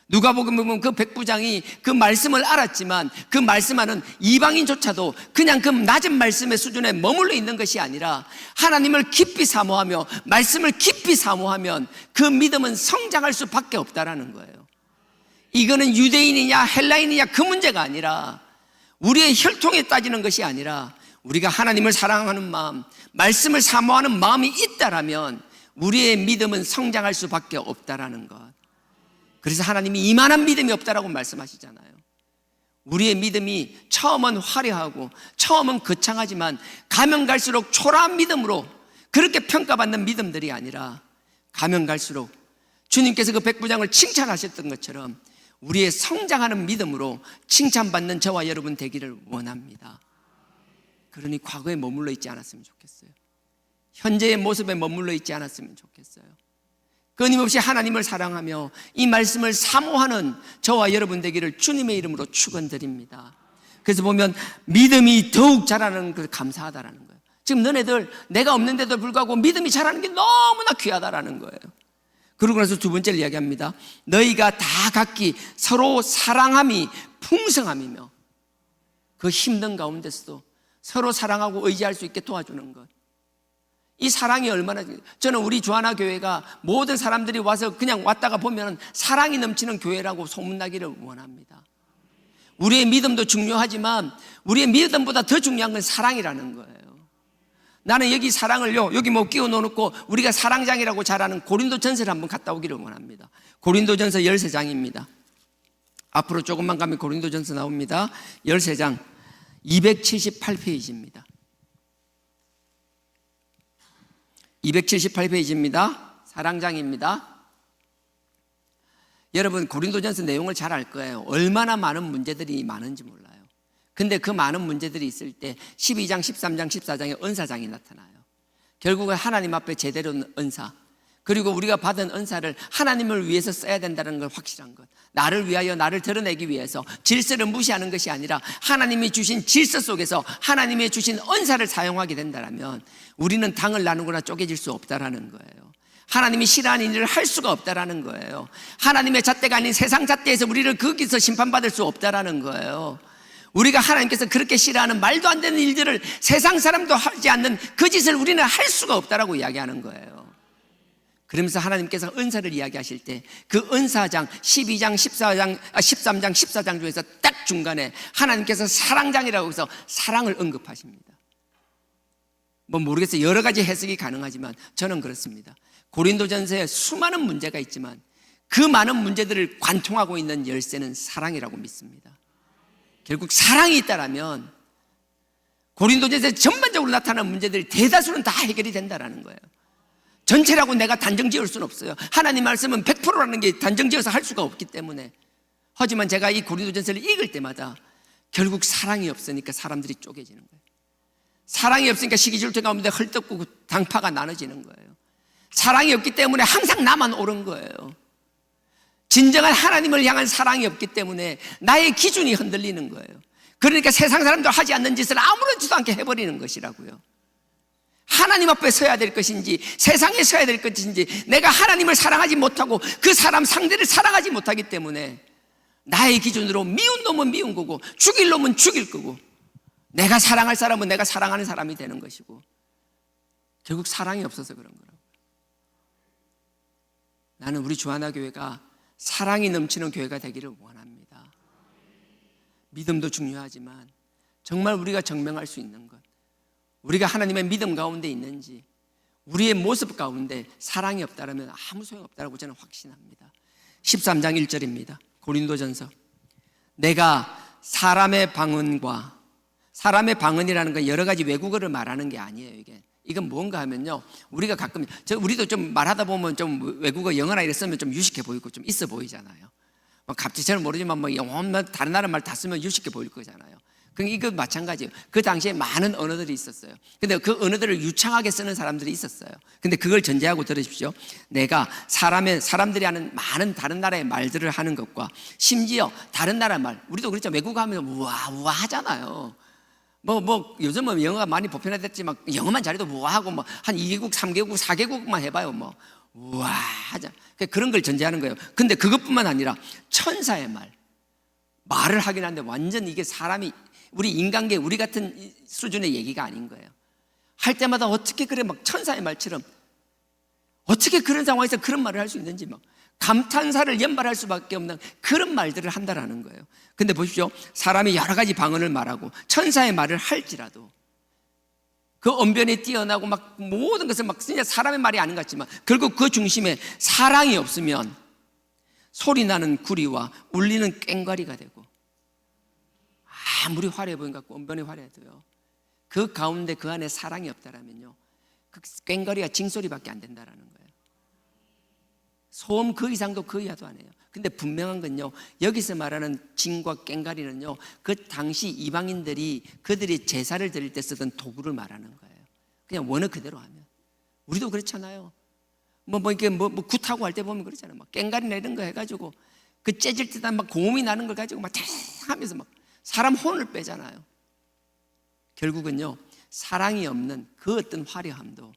누가복음 보면 그 백부장이 그 말씀을 알았지만 그 말씀하는 이방인조차도 그냥 그 낮은 말씀의 수준에 머물러 있는 것이 아니라 하나님을 깊이 사모하며 말씀을 깊이 사모하면 그 믿음은 성장할 수밖에 없다라는 거예요. 이거는 유대인이냐 헬라인이냐 그 문제가 아니라, 우리의 혈통에 따지는 것이 아니라, 우리가 하나님을 사랑하는 마음, 말씀을 사모하는 마음이 있다라면 우리의 믿음은 성장할 수밖에 없다라는 것. 그래서 하나님이 이만한 믿음이 없다라고 말씀하시잖아요. 우리의 믿음이 처음은 화려하고 처음은 거창하지만 가면 갈수록 초라한 믿음으로 그렇게 평가받는 믿음들이 아니라, 가면 갈수록 주님께서 그 백부장을 칭찬하셨던 것처럼 우리의 성장하는 믿음으로 칭찬받는 저와 여러분 되기를 원합니다. 그러니 과거에 머물러 있지 않았으면 좋겠어요. 현재의 모습에 머물러 있지 않았으면 좋겠어요. 끊임없이 하나님을 사랑하며 이 말씀을 사모하는 저와 여러분 되기를 주님의 이름으로 축원드립니다. 그래서 보면 믿음이 더욱 자라는 걸 감사하다라는 거예요. 지금 너네들 내가 없는데도 불구하고 믿음이 자라는 게 너무나 귀하다라는 거예요. 그러고 나서 두 번째를 이야기합니다. 너희가 다 각기 서로 사랑함이 풍성함이며, 그 힘든 가운데서도 서로 사랑하고 의지할 수 있게 도와주는 것. 이 사랑이 얼마나, 저는 우리 주하나 교회가 모든 사람들이 와서 그냥 왔다가 보면 사랑이 넘치는 교회라고 소문나기를 원합니다. 우리의 믿음도 중요하지만 우리의 믿음보다 더 중요한 건 사랑이라는 거예요. 나는 여기 사랑을요, 여기 뭐 끼워 넣어놓고 우리가 사랑장이라고 잘하는 고린도전서를 한번 갔다 오기를 원합니다. 고린도전서 13장입니다. 앞으로 조금만 가면 고린도전서 나옵니다. 13장 278페이지입니다. 278페이지입니다. 사랑장입니다. 여러분, 고린도전서 내용을 잘 알 거예요. 얼마나 많은 문제들이 많은지 몰라요. 근데 그 많은 문제들이 있을 때 12장, 13장, 14장에 은사장이 나타나요. 결국은 하나님 앞에 제대로 은사, 그리고 우리가 받은 은사를 하나님을 위해서 써야 된다는 걸 확실한 것. 나를 위하여, 나를 드러내기 위해서 질서를 무시하는 것이 아니라 하나님이 주신 질서 속에서 하나님이 주신 은사를 사용하게 된다면 우리는 당을 나누거나 쪼개질 수 없다라는 거예요. 하나님이 싫어하는 일을 할 수가 없다라는 거예요. 하나님의 잣대가 아닌 세상 잣대에서 우리를 거기서 심판받을 수 없다라는 거예요. 우리가 하나님께서 그렇게 싫어하는 말도 안 되는 일들을 세상 사람도 하지 않는 그 짓을 우리는 할 수가 없다라고 이야기하는 거예요. 그러면서 하나님께서 은사를 이야기하실 때 그 은사장 12장, 13장, 14장 중에서 딱 중간에 하나님께서 사랑장이라고 해서 사랑을 언급하십니다. 뭐 모르겠어요. 여러 가지 해석이 가능하지만 저는 그렇습니다. 고린도전서에 수많은 문제가 있지만 그 많은 문제들을 관통하고 있는 열쇠는 사랑이라고 믿습니다. 결국 사랑이 있다라면 고린도전서에 전반적으로 나타나는 문제들이 대다수는 다 해결이 된다라는 거예요. 전체라고 내가 단정 지을 수는 없어요. 하나님 말씀은 100%라는 게 단정 지어서 할 수가 없기 때문에. 하지만 제가 이 고린도전서를 읽을 때마다 결국 사랑이 없으니까 사람들이 쪼개지는 거예요. 사랑이 없으니까 시기질투 가운데 헐떡고 당파가 나눠지는 거예요. 사랑이 없기 때문에 항상 나만 옳은 거예요. 진정한 하나님을 향한 사랑이 없기 때문에 나의 기준이 흔들리는 거예요. 그러니까 세상 사람들 하지 않는 짓을 아무렇지도 않게 해버리는 것이라고요. 하나님 앞에 서야 될 것인지 세상에 서야 될 것인지, 내가 하나님을 사랑하지 못하고 그 사람 상대를 사랑하지 못하기 때문에 나의 기준으로 미운 놈은 미운 거고 죽일 놈은 죽일 거고, 내가 사랑할 사람은 내가 사랑하는 사람이 되는 것이고, 결국 사랑이 없어서 그런 거라고. 나는 우리 주하나 교회가 사랑이 넘치는 교회가 되기를 원합니다. 믿음도 중요하지만 정말 우리가 증명할 수 있는 것, 우리가 하나님의 믿음 가운데 있는지, 우리의 모습 가운데 사랑이 없다면 아무 소용없다고 저는 확신합니다. 13장 1절입니다. 고린도전서. 내가 사람의 방언과, 사람의 방언이라는 건 여러 가지 외국어를 말하는 게 아니에요. 이건 뭔가 하면요, 우리가 가끔 우리도 좀 말하다 보면 좀 외국어 영어나 이래 쓰면 좀 유식해 보이고 좀 있어 보이잖아요. 갑자기 저는 모르지만 뭐 영어 다른 나라 말 다 쓰면 유식해 보일 거잖아요. 그러니까 이거 마찬가지예요. 그 당시에 많은 언어들이 있었어요. 근데 그 언어들을 유창하게 쓰는 사람들이 있었어요. 근데 그걸 전제하고 들으십시오. 내가 사람들이 하는 많은 다른 나라의 말들을 하는 것과 심지어 다른 나라 말, 우리도 그렇죠. 외국어 하면 우와 하잖아요. 요즘은 영어가 많이 보편화됐지만 영어만 잘해도 우와하고 뭐 한 2개국, 3개국, 4개국만 해봐요. 뭐 우와 하자. 그런 걸 전제하는 거예요. 근데 그것뿐만 아니라 천사의 말을 하긴 하는데 완전 이게 사람이 우리 인간계 우리 같은 수준의 얘기가 아닌 거예요. 할 때마다 어떻게 그래 막 천사의 말처럼 어떻게 그런 상황에서 그런 말을 할 수 있는지 막 감탄사를 연발할 수밖에 없는 그런 말들을 한다라는 거예요. 근데 보십시오. 사람이 여러 가지 방언을 말하고 천사의 말을 할지라도 그 언변이 뛰어나고 막 모든 것을 막 진짜 사람의 말이 아닌 것 같지만 결국 그 중심에 사랑이 없으면 소리 나는 구리와 울리는 꽹과리가 되고 아무리 화려해 보인 것 같고 언변이 화려해도요, 그 가운데 그 안에 사랑이 없다라면요, 그 꽹과리가 징소리밖에 안 된다라는 거예요. 소음 그 이상도 그 이하도 안 해요. 근데 분명한 건요, 여기서 말하는 징과 꽹과리는요, 그 당시 이방인들이 그들이 제사를 드릴 때 쓰던 도구를 말하는 거예요. 그냥 원어 그대로 하면. 우리도 그렇잖아요. 이렇게 굿하고 할 때 보면 그렇잖아요. 막 꽹과리나 이런 거 해가지고 그 째질 듯한 막 고음이 나는 걸 가지고 막 하면서 막 사람 혼을 빼잖아요. 결국은요, 사랑이 없는 그 어떤 화려함도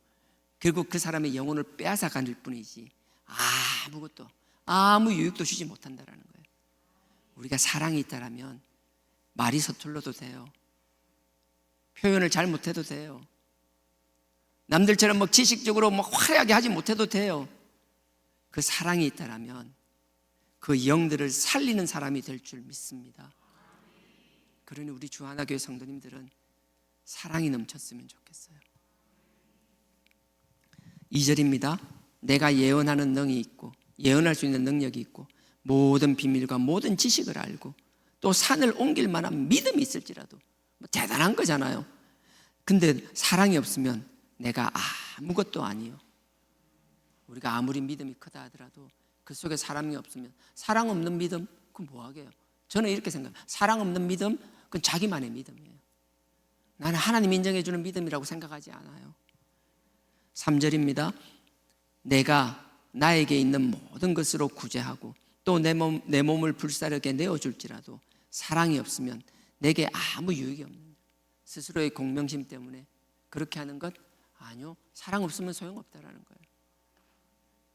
결국 그 사람의 영혼을 빼앗아 가질 뿐이지 아무것도 아무 유익도 주지 못한다라는 거예요. 우리가 사랑이 있다라면 말이 서툴러도 돼요. 표현을 잘 못해도 돼요. 남들처럼 막 지식적으로 막 화려하게 하지 못해도 돼요. 그 사랑이 있다라면 그 영들을 살리는 사람이 될 줄 믿습니다. 그러니 우리 주하나교회 성도님들은 사랑이 넘쳤으면 좋겠어요. 2절입니다. 내가 예언하는 능이 있고 예언할 수 있는 능력이 있고 모든 비밀과 모든 지식을 알고 또 산을 옮길 만한 믿음이 있을지라도 대단한 거잖아요. 근데 사랑이 없으면 내가 아무것도 아니요. 우리가 아무리 믿음이 크다 하더라도 그 속에 사랑이 없으면 사랑 없는 믿음 그건 뭐하게요? 저는 이렇게 생각해요. 사랑 없는 믿음 그건 자기만의 믿음이에요. 나는 하나님 인정해 주는 믿음이라고 생각하지 않아요. 3절입니다. 내가 나에게 있는 모든 것으로 구제하고 또 내 몸을 불사르게 내어줄지라도 사랑이 없으면 내게 아무 유익이 없는 거예요. 스스로의 공명심 때문에 그렇게 하는 것 아니요. 사랑 없으면 소용없다라는 거예요.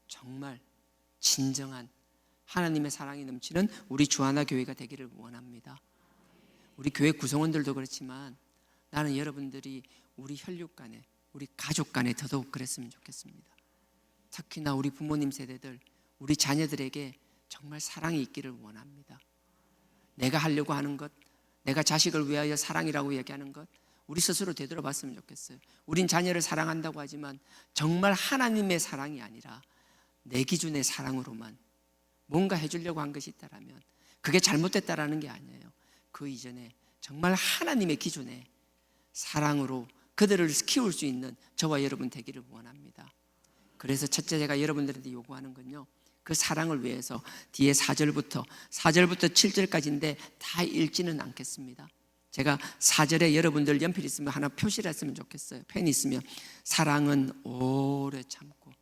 정말 진정한 하나님의 사랑이 넘치는 우리 주하나 교회가 되기를 원합니다. 우리 교회 구성원들도 그렇지만 나는 여러분들이 우리 혈육 간에 우리 가족 간에 더더욱 그랬으면 좋겠습니다. 특히나 우리 부모님 세대들 우리 자녀들에게 정말 사랑이 있기를 원합니다. 내가 하려고 하는 것, 내가 자식을 위하여 사랑이라고 얘기하는 것 우리 스스로 되돌아봤으면 좋겠어요. 우린 자녀를 사랑한다고 하지만 정말 하나님의 사랑이 아니라 내 기준의 사랑으로만 뭔가 해주려고 한 것이 있다면 그게 잘못됐다라는 게 아니에요. 그 이전에 정말 하나님의 기준에 사랑으로 그들을 키울 수 있는 저와 여러분 되기를 원합니다. 그래서 첫째 제가 여러분들한테 요구하는 건요, 그 사랑을 위해서 뒤에 4절부터 7절까지인데 다 읽지는 않겠습니다. 제가 4절에 여러분들 연필 있으면 하나 표시를 했으면 좋겠어요. 펜이 있으면 사랑은 오래 참고,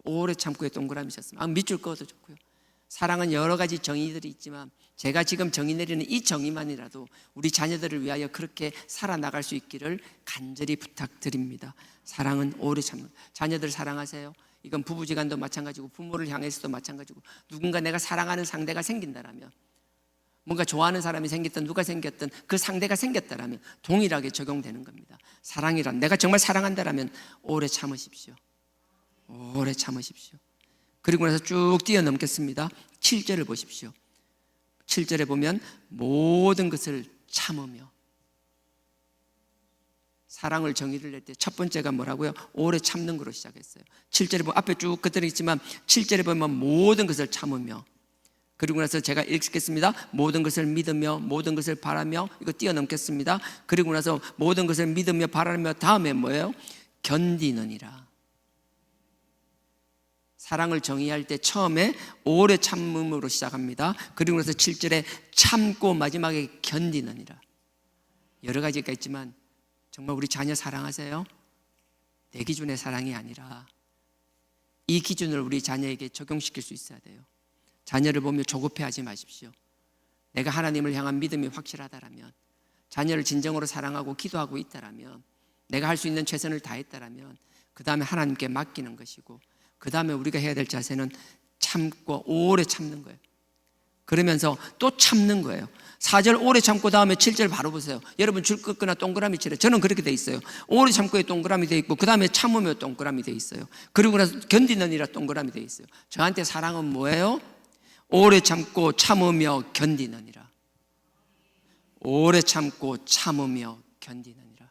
오래 참고에 동그라미 쳤으면 밑줄 그어도 좋고요. 사랑은 여러 가지 정의들이 있지만 제가 지금 정의 내리는 이 정의만이라도 우리 자녀들을 위하여 그렇게 살아나갈 수 있기를 간절히 부탁드립니다. 사랑은 오래 참는, 자녀들 사랑하세요. 이건 부부지간도 마찬가지고 부모를 향해서도 마찬가지고 누군가 내가 사랑하는 상대가 생긴다라면 뭔가 좋아하는 사람이 생겼든 누가 생겼든 그 상대가 생겼다라면 동일하게 적용되는 겁니다. 사랑이란 내가 정말 사랑한다라면 오래 참으십시오. 오래 참으십시오. 그리고 나서 쭉 뛰어넘겠습니다. 7절을 보십시오. 7절에 보면 모든 것을 참으며, 사랑을 정의를 낼 때 첫 번째가 뭐라고요? 오래 참는 거로 시작했어요. 7절에 보면 앞에 쭉 그들이 있지만 7절에 보면 모든 것을 참으며, 그리고 나서 제가 읽겠습니다. 모든 것을 믿으며 모든 것을 바라며, 이거 뛰어넘겠습니다. 그리고 나서 모든 것을 믿으며 바라며 다음에 뭐예요? 견디느니라. 사랑을 정의할 때 처음에 오래 참음으로 시작합니다. 그리고 나서 7절에 참고 마지막에 견디느니라. 여러 가지가 있지만 정말 우리 자녀 사랑하세요? 내 기준의 사랑이 아니라 이 기준을 우리 자녀에게 적용시킬 수 있어야 돼요. 자녀를 보며 조급해하지 마십시오. 내가 하나님을 향한 믿음이 확실하다라면, 자녀를 진정으로 사랑하고 기도하고 있다라면, 내가 할 수 있는 최선을 다했다라면 그 다음에 하나님께 맡기는 것이고, 그 다음에 우리가 해야 될 자세는 참고 오래 참는 거예요. 그러면서 또 참는 거예요. 4절 오래 참고 다음에 7절 바로 보세요. 여러분 줄 긋거나 동그라미 치래. 저는 그렇게 돼 있어요. 오래 참고에 동그라미 돼 있고 그 다음에 참으며 동그라미 돼 있어요. 그리고 나서 견디느니라 동그라미 돼 있어요. 저한테 사랑은 뭐예요? 오래 참고 참으며 견디느니라. 오래 참고 참으며 견디느니라.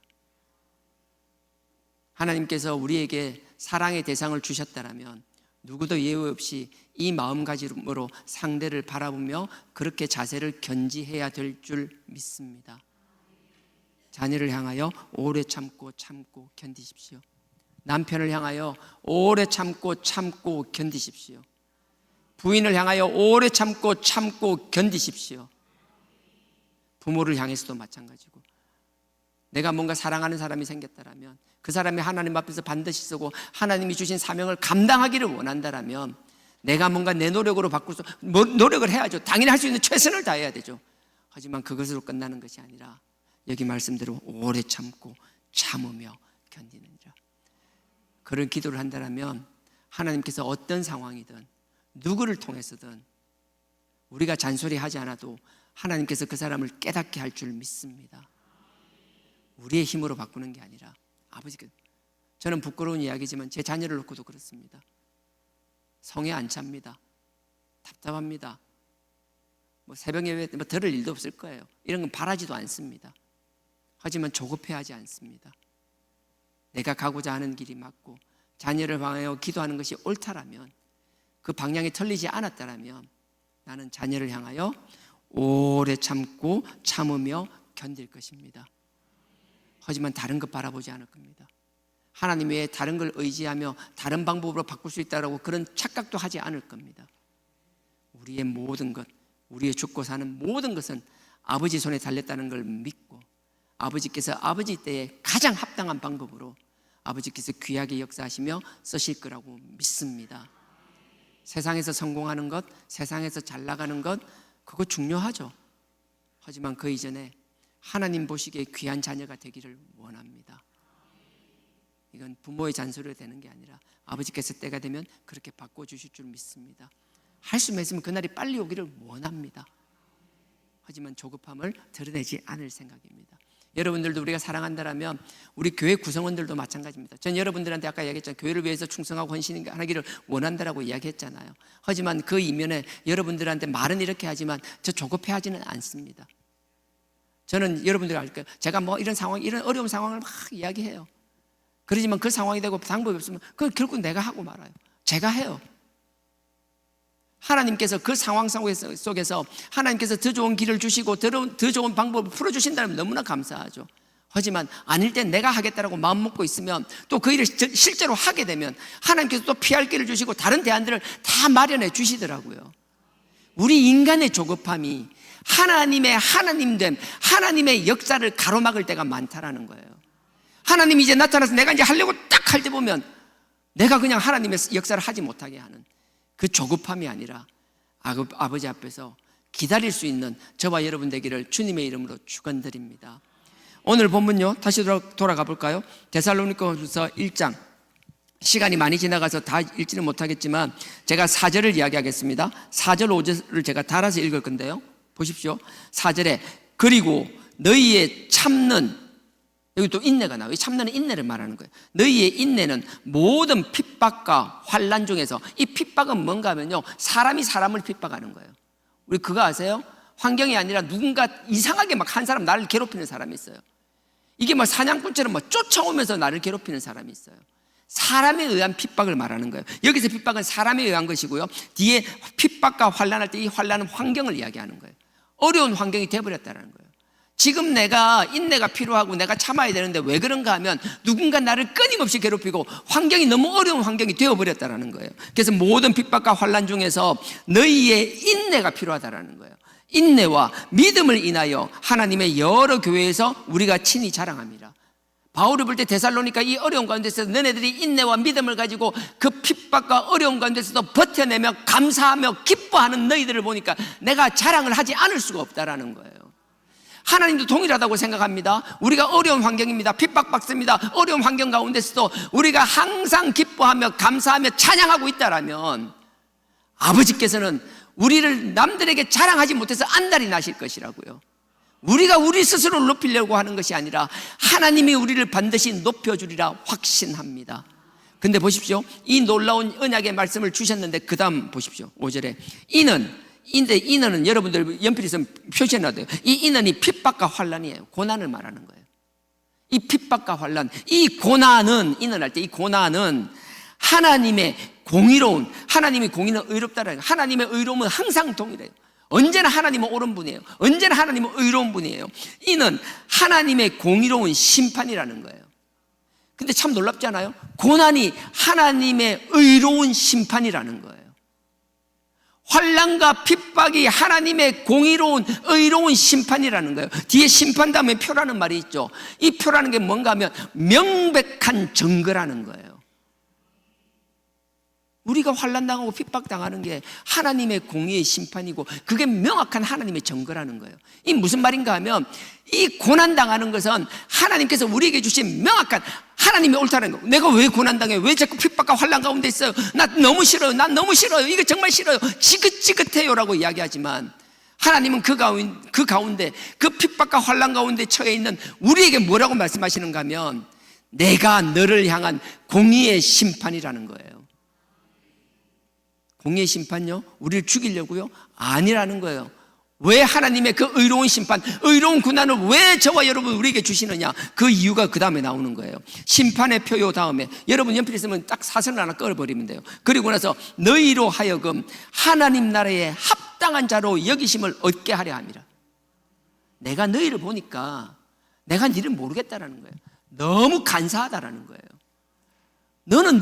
하나님께서 우리에게 사랑의 대상을 주셨다라면 누구도 예외 없이 이 마음가짐으로 상대를 바라보며 그렇게 자세를 견지해야 될 줄 믿습니다. 자녀를 향하여 오래 참고 견디십시오. 남편을 향하여 오래 참고 견디십시오. 부인을 향하여 오래 참고 견디십시오. 부모를 향해서도 마찬가지고, 내가 뭔가 사랑하는 사람이 생겼다라면 그 사람이 하나님 앞에서 반드시 서고 하나님이 주신 사명을 감당하기를 원한다라면 내가 뭔가 내 노력으로 바꿀 수, 노력을 해야죠. 당연히 할 수 있는 최선을 다해야 되죠. 하지만 그것으로 끝나는 것이 아니라 여기 말씀대로 오래 참고 참으며 견디느니라. 그런 기도를 한다면 하나님께서 어떤 상황이든 누구를 통해서든 우리가 잔소리하지 않아도 하나님께서 그 사람을 깨닫게 할 줄 믿습니다. 우리의 힘으로 바꾸는 게 아니라 아버지께서, 저는 부끄러운 이야기지만 제 자녀를 놓고도 그렇습니다. 성에 안 찹니다. 답답합니다. 새벽 예배 때 들을 일도 없을 거예요. 이런 건 바라지도 않습니다. 하지만 조급해하지 않습니다. 내가 가고자 하는 길이 맞고 자녀를 향하여 기도하는 것이 옳다라면, 그 방향이 틀리지 않았다라면 나는 자녀를 향하여 오래 참고 참으며 견딜 것입니다. 하지만 다른 것 바라보지 않을 겁니다. 하나님 외에 다른 걸 의지하며 다른 방법으로 바꿀 수 있다고 그런 착각도 하지 않을 겁니다. 우리의 모든 것, 우리의 죽고 사는 모든 것은 아버지 손에 달렸다는 걸 믿고, 아버지께서 아버지 때에 가장 합당한 방법으로 아버지께서 귀하게 역사하시며 쓰실 거라고 믿습니다. 세상에서 성공하는 것, 세상에서 잘 나가는 것, 그거 중요하죠. 하지만 그 이전에 하나님 보시기에 귀한 자녀가 되기를 원합니다. 이건 부모의 잔소리로 되는 게 아니라 아버지께서 때가 되면 그렇게 바꿔주실 줄 믿습니다. 할 수만 있으면 그날이 빨리 오기를 원합니다. 하지만 조급함을 드러내지 않을 생각입니다. 여러분들도 우리가 사랑한다라면 우리 교회 구성원들도 마찬가지입니다. 전 여러분들한테 아까 이야기했잖아요. 교회를 위해서 충성하고 헌신하기를 원한다라고 이야기했잖아요. 하지만 그 이면에 여러분들한테 말은 이렇게 하지만 저 조급해하지는 않습니다. 저는 여러분들이 알 거예요. 제가 이런 상황, 이런 어려운 상황을 막 이야기해요. 그러지만 그 상황이 되고 방법이 없으면 그걸 결국 내가 하고 말아요. 제가 해요. 하나님께서 그 상황 속에서 하나님께서 더 좋은 길을 주시고 더 좋은 방법을 풀어주신다면 너무나 감사하죠. 하지만 아닐 땐 내가 하겠다라고 마음 먹고 있으면 또 그 일을 실제로 하게 되면 하나님께서 또 피할 길을 주시고 다른 대안들을 다 마련해 주시더라고요. 우리 인간의 조급함이 하나님의 하나님됨, 하나님의 역사를 가로막을 때가 많다라는 거예요. 하나님이 이제 나타나서 내가 이제 하려고 딱 할 때 보면 내가 그냥 하나님의 역사를 하지 못하게 하는 그 조급함이 아니라 아버지 앞에서 기다릴 수 있는 저와 여러분 되기를 주님의 이름으로 축원드립니다. 오늘 본문요, 다시 돌아가 볼까요? 데살로니가후서 1장. 시간이 많이 지나가서 다 읽지는 못하겠지만 제가 4절을 이야기하겠습니다. 4절 5절을 제가 달아서 읽을 건데요, 보십시오. 4절에 그리고 너희의 참는, 여기 또 인내가 나와요. 참는은 인내를 말하는 거예요. 너희의 인내는 모든 핍박과 환난 중에서, 이 핍박은 뭔가 하면요, 사람이 사람을 핍박하는 거예요. 우리 그거 아세요? 환경이 아니라 누군가 이상하게 막 한 사람, 나를 괴롭히는 사람이 있어요. 이게 막 사냥꾼처럼 막 쫓아오면서 나를 괴롭히는 사람이 있어요. 사람에 의한 핍박을 말하는 거예요. 여기서 핍박은 사람에 의한 것이고요, 뒤에 핍박과 환난할 때 이 환난은 환경을 이야기하는 거예요. 어려운 환경이 되어버렸다는 거예요. 지금 내가 인내가 필요하고 내가 참아야 되는데 왜 그런가 하면 누군가 나를 끊임없이 괴롭히고 환경이 너무 어려운 환경이 되어버렸다는 거예요. 그래서 모든 핍박과 환난 중에서 너희의 인내가 필요하다는 거예요. 인내와 믿음을 인하여 하나님의 여러 교회에서 우리가 친히 자랑합니다. 바울을 볼 때 데살로니가 이 어려운 가운데서 너네들이 인내와 믿음을 가지고 그 핍박과 어려운 가운데서도 버텨내며 감사하며 기뻐하는 너희들을 보니까 내가 자랑을 하지 않을 수가 없다라는 거예요. 하나님도 동일하다고 생각합니다. 우리가 어려운 환경입니다. 핍박받습니다. 어려운 환경 가운데서도 우리가 항상 기뻐하며 감사하며 찬양하고 있다라면 아버지께서는 우리를 남들에게 자랑하지 못해서 안달이 나실 것이라고요. 우리가 우리 스스로를 높이려고 하는 것이 아니라 하나님이 우리를 반드시 높여주리라 확신합니다. 근데 보십시오. 이 놀라운 언약의 말씀을 주셨는데 그 다음 보십시오. 5절에 인은 여러분들 연필 있으면 표시해놔도 돼요. 이 인은이 핍박과 환난이에요. 고난을 말하는 거예요. 이 핍박과 환난, 이 고난은, 인은 할 때 이 고난은 하나님의 공의로운, 하나님이 공의는 의롭다라는 거예요. 하나님의 의로움은 항상 동일해요. 언제나 하나님은 옳은 분이에요. 언제나 하나님은 의로운 분이에요. 이는 하나님의 공의로운 심판이라는 거예요. 근데 참 놀랍지 않아요? 고난이 하나님의 의로운 심판이라는 거예요. 환난과 핍박이 하나님의 공의로운 의로운 심판이라는 거예요. 뒤에 심판 다음에 표라는 말이 있죠. 이 표라는 게 뭔가 하면 명백한 증거라는 거예요. 우리가 환난당하고 핍박당하는 게 하나님의 공의의 심판이고 그게 명확한 하나님의 증거라는 거예요. 이 무슨 말인가 하면 이 고난당하는 것은 하나님께서 우리에게 주신 명확한 하나님이 옳다는 거예요. 내가 왜 고난당해요? 왜 자꾸 핍박과 환난 가운데 있어요? 나 너무 싫어요. 난 너무 싫어요. 이게 정말 싫어요. 지긋지긋해요 라고 이야기하지만 하나님은 그 가운데 그 핍박과 환난 가운데 처해 있는 우리에게 뭐라고 말씀하시는가 하면 내가 너를 향한 공의의 심판이라는 거예요. 공의의 심판요? 우리를 죽이려고요? 아니라는 거예요. 왜 하나님의 그 의로운 심판, 의로운 고난을 왜 저와 여러분 우리에게 주시느냐? 그 이유가 그 다음에 나오는 거예요. 심판의 표요 다음에 여러분 연필 있으면 딱 사선을 하나 꺼버리면 돼요. 그리고 나서 너희로 하여금 하나님 나라에 합당한 자로 여기심을 얻게 하려 함이라. 내가 너희를 보니까 내가 너희를 모르겠다라는 거예요. 너무 간사하다라는 거예요. 너는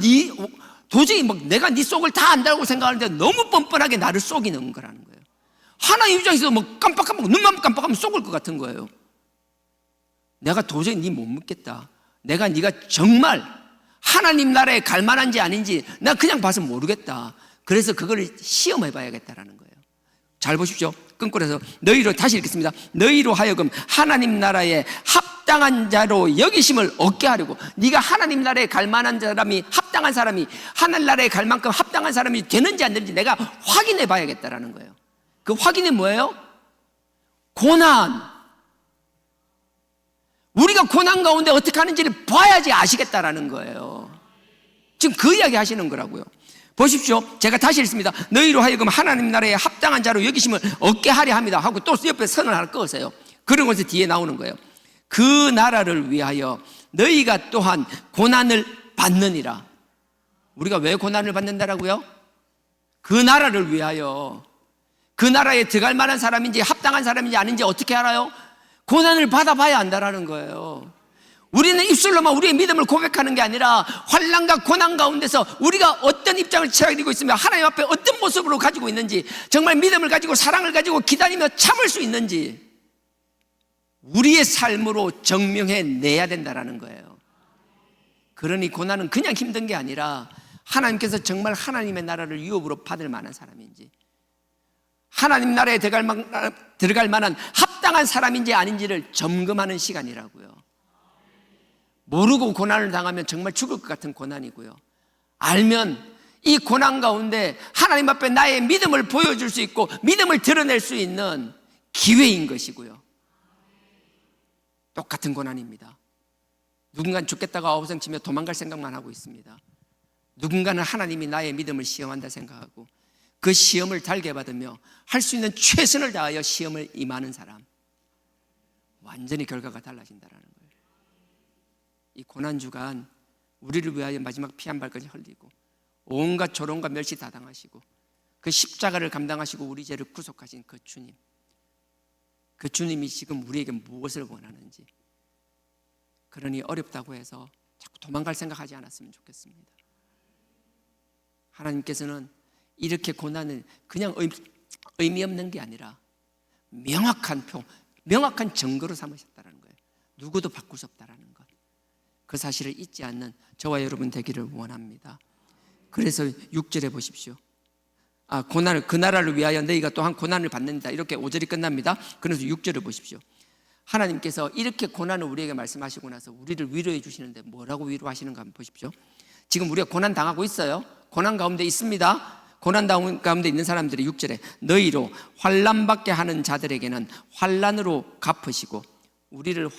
도저히 내가 네 속을 다 안다고 생각하는데 너무 뻔뻔하게 나를 속이는 거라는 거예요. 하나님 입장에서 깜빡깜빡 눈만 깜빡하면 속을 것 같은 거예요. 내가 도저히 네 못 믿겠다. 네가 정말 하나님 나라에 갈 만한지 아닌지 나 그냥 봐서 모르겠다. 그래서 그걸 시험해 봐야겠다라는 거예요. 잘 보십시오. 끈골에서 너희로 다시 읽겠습니다. 너희로 하여금 하나님 나라에 합당한 자로 여기심을 얻게 하려고. 네가 하나님 나라에 갈 만한 사람이, 합당한 사람이, 하늘 나라에 갈 만큼 합당한 사람이 되는지 안 되는지 내가 확인해 봐야겠다라는 거예요. 그 확인이 뭐예요? 고난. 우리가 고난 가운데 어떻게 하는지를 봐야지 아시겠다라는 거예요. 지금 그 이야기 하시는 거라고요. 보십시오. 제가 다시 읽습니다. 너희로 하여금 하나님 나라에 합당한 자로 여기심을 얻게 하려 합니다 하고 또 옆에 선을 하나 그으세요. 그런 것이 뒤에 나오는 거예요. 그 나라를 위하여 너희가 또한 고난을 받느니라. 우리가 왜 고난을 받는다라고요? 그 나라를 위하여. 그 나라에 들어갈 만한 사람인지 합당한 사람인지 아닌지 어떻게 알아요? 고난을 받아봐야 안다라는 거예요. 우리는 입술로만 우리의 믿음을 고백하는 게 아니라 환난과 고난 가운데서 우리가 어떤 입장을 취하고 있으며 하나님 앞에 어떤 모습으로 가지고 있는지, 정말 믿음을 가지고 사랑을 가지고 기다리며 참을 수 있는지 우리의 삶으로 증명해 내야 된다라는 거예요. 그러니 고난은 그냥 힘든 게 아니라 하나님께서 정말 하나님의 나라를 유업으로 받을 만한 사람인지, 하나님 나라에 들어갈 만한 합당한 사람인지 아닌지를 점검하는 시간이라고요. 모르고 고난을 당하면 정말 죽을 것 같은 고난이고요. 알면 이 고난 가운데 하나님 앞에 나의 믿음을 보여줄 수 있고 믿음을 드러낼 수 있는 기회인 것이고요. 똑같은 고난입니다. 누군가는 죽겠다고 아우성치며 도망갈 생각만 하고 있습니다. 누군가는 하나님이 나의 믿음을 시험한다 생각하고 그 시험을 달게 받으며 할 수 있는 최선을 다하여 시험을 임하는 사람, 완전히 결과가 달라진다는 거예요. 이 고난주간 우리를 위하여 마지막 피 한 발까지 흘리고 온갖 조롱과 멸시 다 당하시고 그 십자가를 감당하시고 우리 죄를 구속하신 그 주님, 그 주님이 지금 우리에게 무엇을 원하는지. 그러니 어렵다고 해서 자꾸 도망갈 생각하지 않았으면 좋겠습니다. 하나님께서는 이렇게 고난을 그냥 의미 없는 게 아니라 명확한 명확한 증거로 삼으셨다는 거예요. 누구도 바꿀 수 없다는 것. 그 사실을 잊지 않는 저와 여러분 되기를 원합니다. 그래서 6절에 보십시오. 고난을 그 나라를 위하여 너희가 또한 고난을 받는다. 이렇게 5절이 끝납니다. 그래서 6절을 보십시오. 하나님께서 이렇게 고난을 우리에게 말씀하시고 나서 우리를 위로해 주시는데 뭐라고 위로하시는가 한번 보십시오. 지금 우리가 고난 당하고 있어요. 고난 가운데 있습니다. 고난 가운데 있는 사람들이 6절에 너희로 환난받게 하는 자들에게는 환난으로 갚으시고, 우리를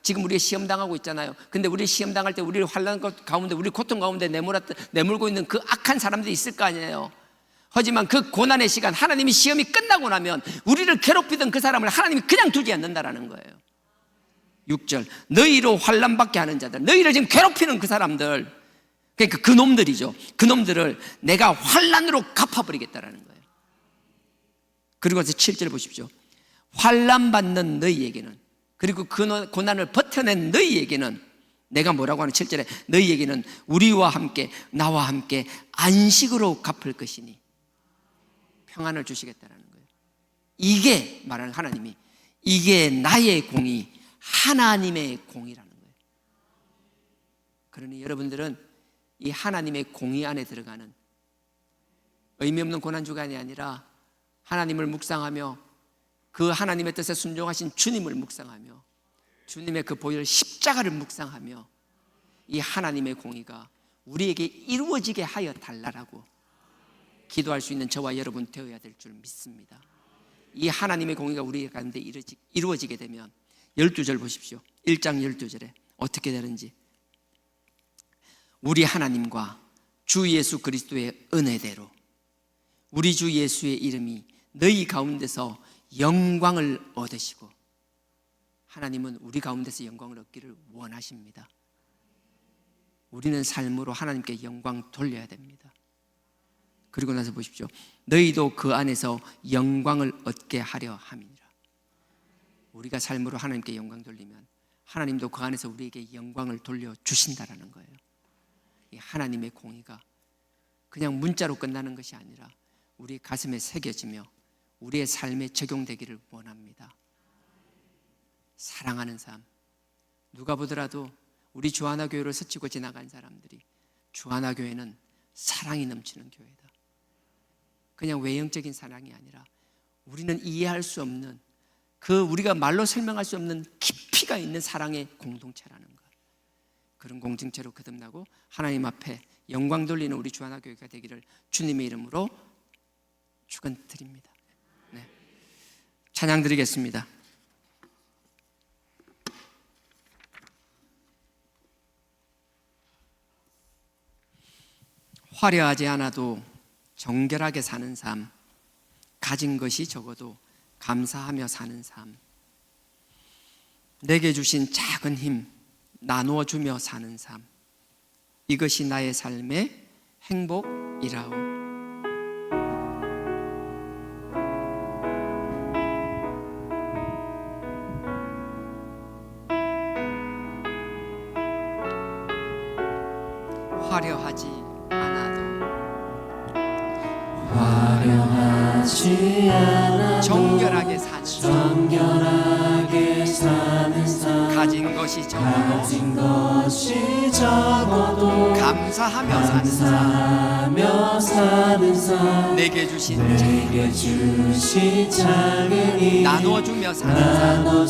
지금 우리가 시험 당하고 있잖아요. 근데 우리 시험 당할 때 우리를 환난 가운데, 우리 고통 가운데 내몰고 있는 그 악한 사람들이 있을 거 아니에요. 하지만 그 고난의 시간, 하나님이 시험이 끝나고 나면 우리를 괴롭히던 그 사람을 하나님이 그냥 두지 않는다라는 거예요. 6절, 너희로 환난받게 하는 자들, 너희를 지금 괴롭히는 그 사람들, 그러니까 그 놈들이죠. 그 놈들을 내가 환난으로 갚아버리겠다라는 거예요. 그리고 7절 보십시오. 환난받는 너희에게는, 그리고 그 고난을 버텨낸 너희에게는 내가 뭐라고 하는 7절에 너희에게는 우리와 함께 나와 함께 안식으로 갚을 것이니 평안을 주시겠다라는 거예요. 이게 말하는 하나님이, 이게 나의 공의, 하나님의 공의라는 거예요. 그러니 여러분들은 이 하나님의 공의 안에 들어가는 의미 없는 고난주간이 아니라 하나님을 묵상하며 그 하나님의 뜻에 순종하신 주님을 묵상하며 주님의 그 보혈 십자가를 묵상하며 이 하나님의 공의가 우리에게 이루어지게 하여 달라라고 기도할 수 있는 저와 여러분 되어야 될 줄 믿습니다. 이 하나님의 공의가 우리 가운데 이루어지게 되면 12절 보십시오. 1장 12절에 어떻게 되는지. 우리 하나님과 주 예수 그리스도의 은혜대로 우리 주 예수의 이름이 너희 가운데서 영광을 얻으시고, 하나님은 우리 가운데서 영광을 얻기를 원하십니다. 우리는 삶으로 하나님께 영광 돌려야 됩니다. 그리고 나서 보십시오. 너희도 그 안에서 영광을 얻게 하려 함이니라. 우리가 삶으로 하나님께 영광 돌리면 하나님도 그 안에서 우리에게 영광을 돌려주신다라는 거예요. 이 하나님의 공의가 그냥 문자로 끝나는 것이 아니라 우리 가슴에 새겨지며 우리의 삶에 적용되기를 원합니다. 사랑하는 삶. 누가 보더라도 우리 주하나교회를 스치고 지나간 사람들이 주하나교회는 사랑이 넘치는 교회다. 그냥 외형적인 사랑이 아니라 우리는 이해할 수 없는, 그 우리가 말로 설명할 수 없는 깊이가 있는 사랑의 공동체라는 것. 그런 공동체로 거듭나고 하나님 앞에 영광 돌리는 우리 주하나교회가 되기를 주님의 이름으로 축원드립니다. 네. 찬양 드리겠습니다. 화려하지 않아도 정결하게 사는 삶, 가진 것이 적어도 감사하며 사는 삶, 내게 주신 작은 힘 나누어 주며 사는 삶, 이것이 나의 삶의 행복이라오. 화려하지 않아도 정결하게 사는 삶, 가진 것이 적어도 감사하며 사는 삶, 내게 주신 작은 힘 나누어주며 사는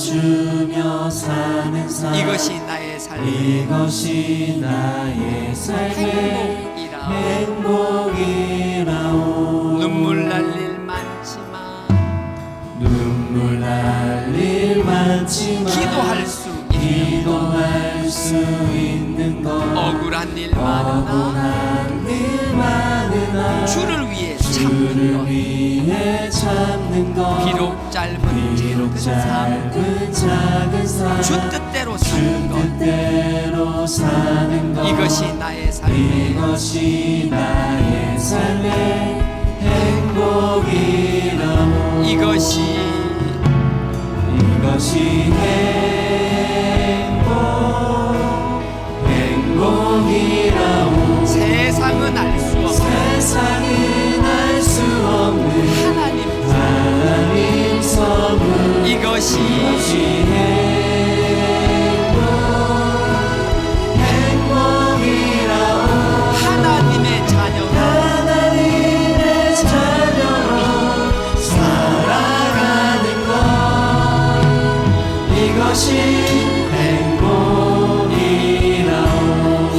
삶, 이것이 나의 삶의 행복이라오. 눈물 날 일 많지만 기도할 수 있는 것, 억울한 일 많으나 주를 위해 참는 것, 비록 짧은 작은 삶, 주 뜻대로 사는 것, 이것이 나의 삶의 행복이라오. 이것이 이것이 행복이라오. 세상은 알 수 없는 세상은 알 수 없는 하나님 선물. 이것이 행복이라오. 하나님의 자녀로 하나님의 자녀로 살아가는 것, 이것이 행복이라오.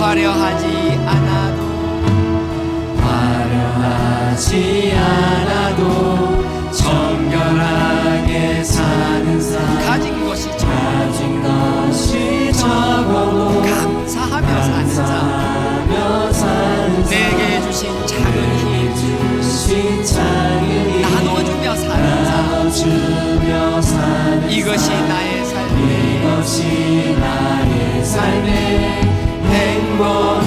화려하지 않아도 화려하지 않아도 정결하게 사는 삶, 가진 것이 가진 것이 적어도 감사하며 사는 삶, 감사하며 사는 삶, 내게 주신 작은 힘 주신 작은 힘 나눠주며 사는 삶, 나눠주며 사는 이것이 삶, 나의 삶의 이것이 나의 삶의 행복이라오.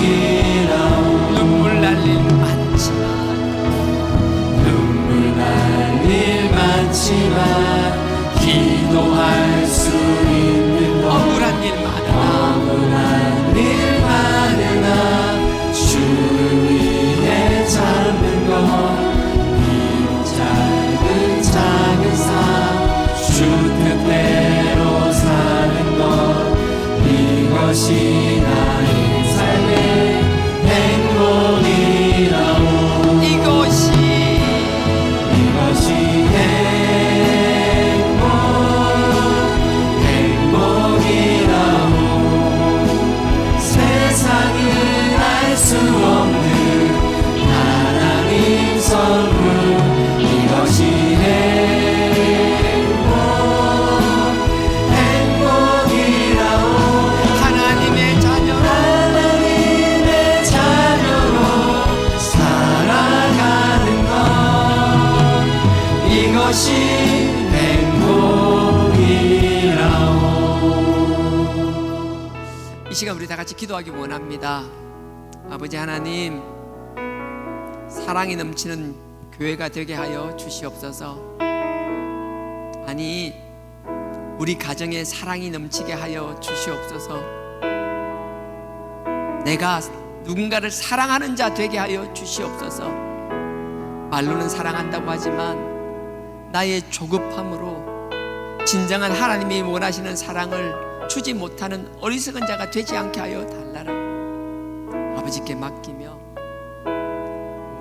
눈물 날 일 많지만 눈물 날 일 많지만 기도할 수 있는 것, 억울한 일 많으나 억울한 일 많으나 주를 위해 잡는 것, 이 짧은 작은 삶, 주 뜻대로 사는 것, 이것이 나의 삶의 행복이라오. 이것이 행복이라오. 세상은 알 수 없는 하나님 선물, 이것이 행복이라오. 하나님의 자녀로 하나님의 자녀로 살아가는 것, 이것이 행복이라오. 이 시간 우리 다 같이 기도하기 원합니다. 아버지 하나님, 사랑이 넘치는 교회가 되게 하여 주시옵소서. 아니, 우리 가정에 사랑이 넘치게 하여 주시옵소서. 내가 누군가를 사랑하는 자 되게 하여 주시옵소서. 말로는 사랑한다고 하지만 나의 조급함으로 진정한 하나님이 원하시는 사랑을 주지 못하는 어리석은 자가 되지 않게 하여 달라라. 아버지께 맡기며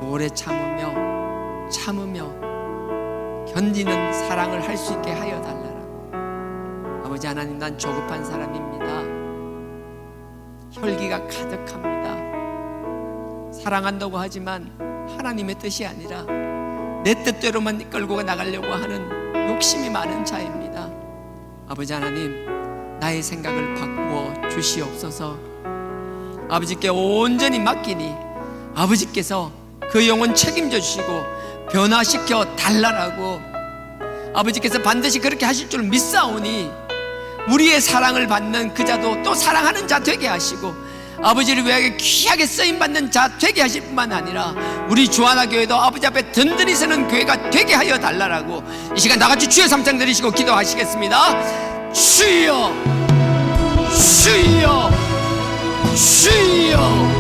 오래 참으며 견디는 사랑을 할 수 있게 하여 달라라. 아버지 하나님, 난 조급한 사람입니다. 혈기가 가득합니다. 사랑한다고 하지만 하나님의 뜻이 아니라 내 뜻대로만 이끌고 나가려고 하는 욕심이 많은 자입니다. 아버지 하나님, 나의 생각을 바꾸어 주시옵소서. 아버지께 온전히 맡기니 아버지께서 그 영혼 책임져 주시고 변화시켜 달라라고 아버지께서 반드시 그렇게 하실 줄 믿사오니 우리의 사랑을 받는 그 자도 또 사랑하는 자 되게 하시고 아버지를 위하여 귀하게 쓰임받는 자 되게 하실 뿐만 아니라 우리 주하나 교회도 아버지 앞에 든든히 서는 교회가 되게 하여 달라라고 이 시간 나같이 주의 삼창 드리시고 기도하시겠습니다. 주여 주여 주여.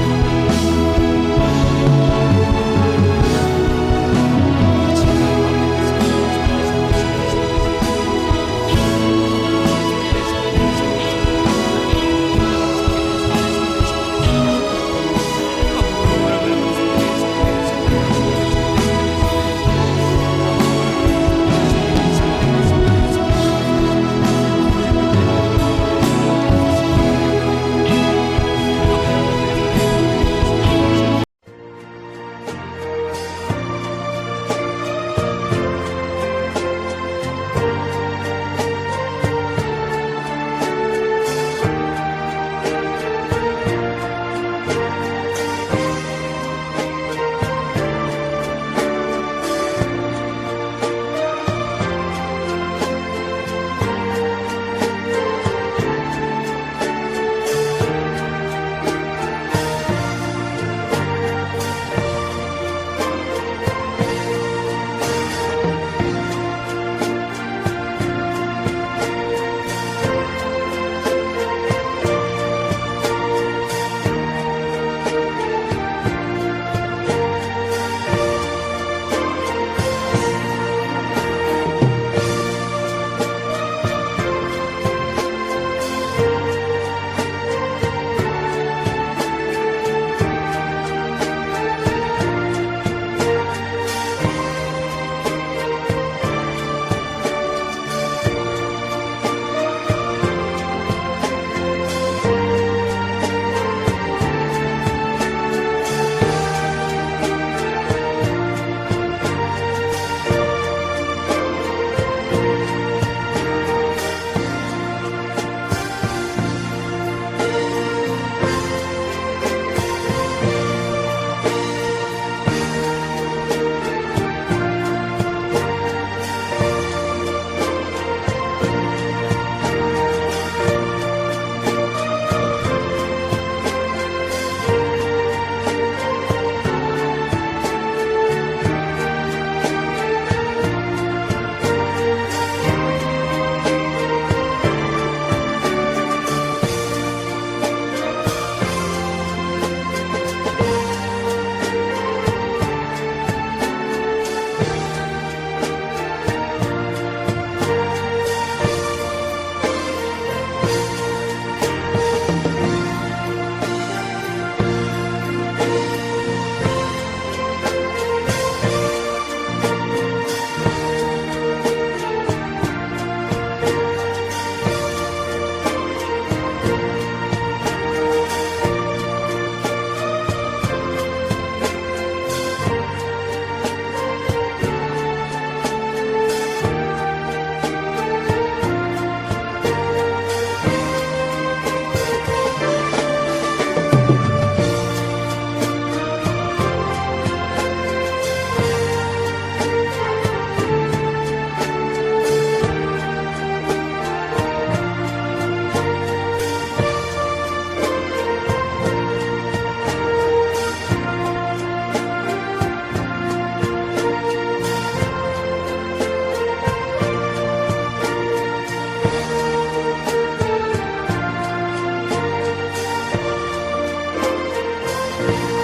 주시옵소서.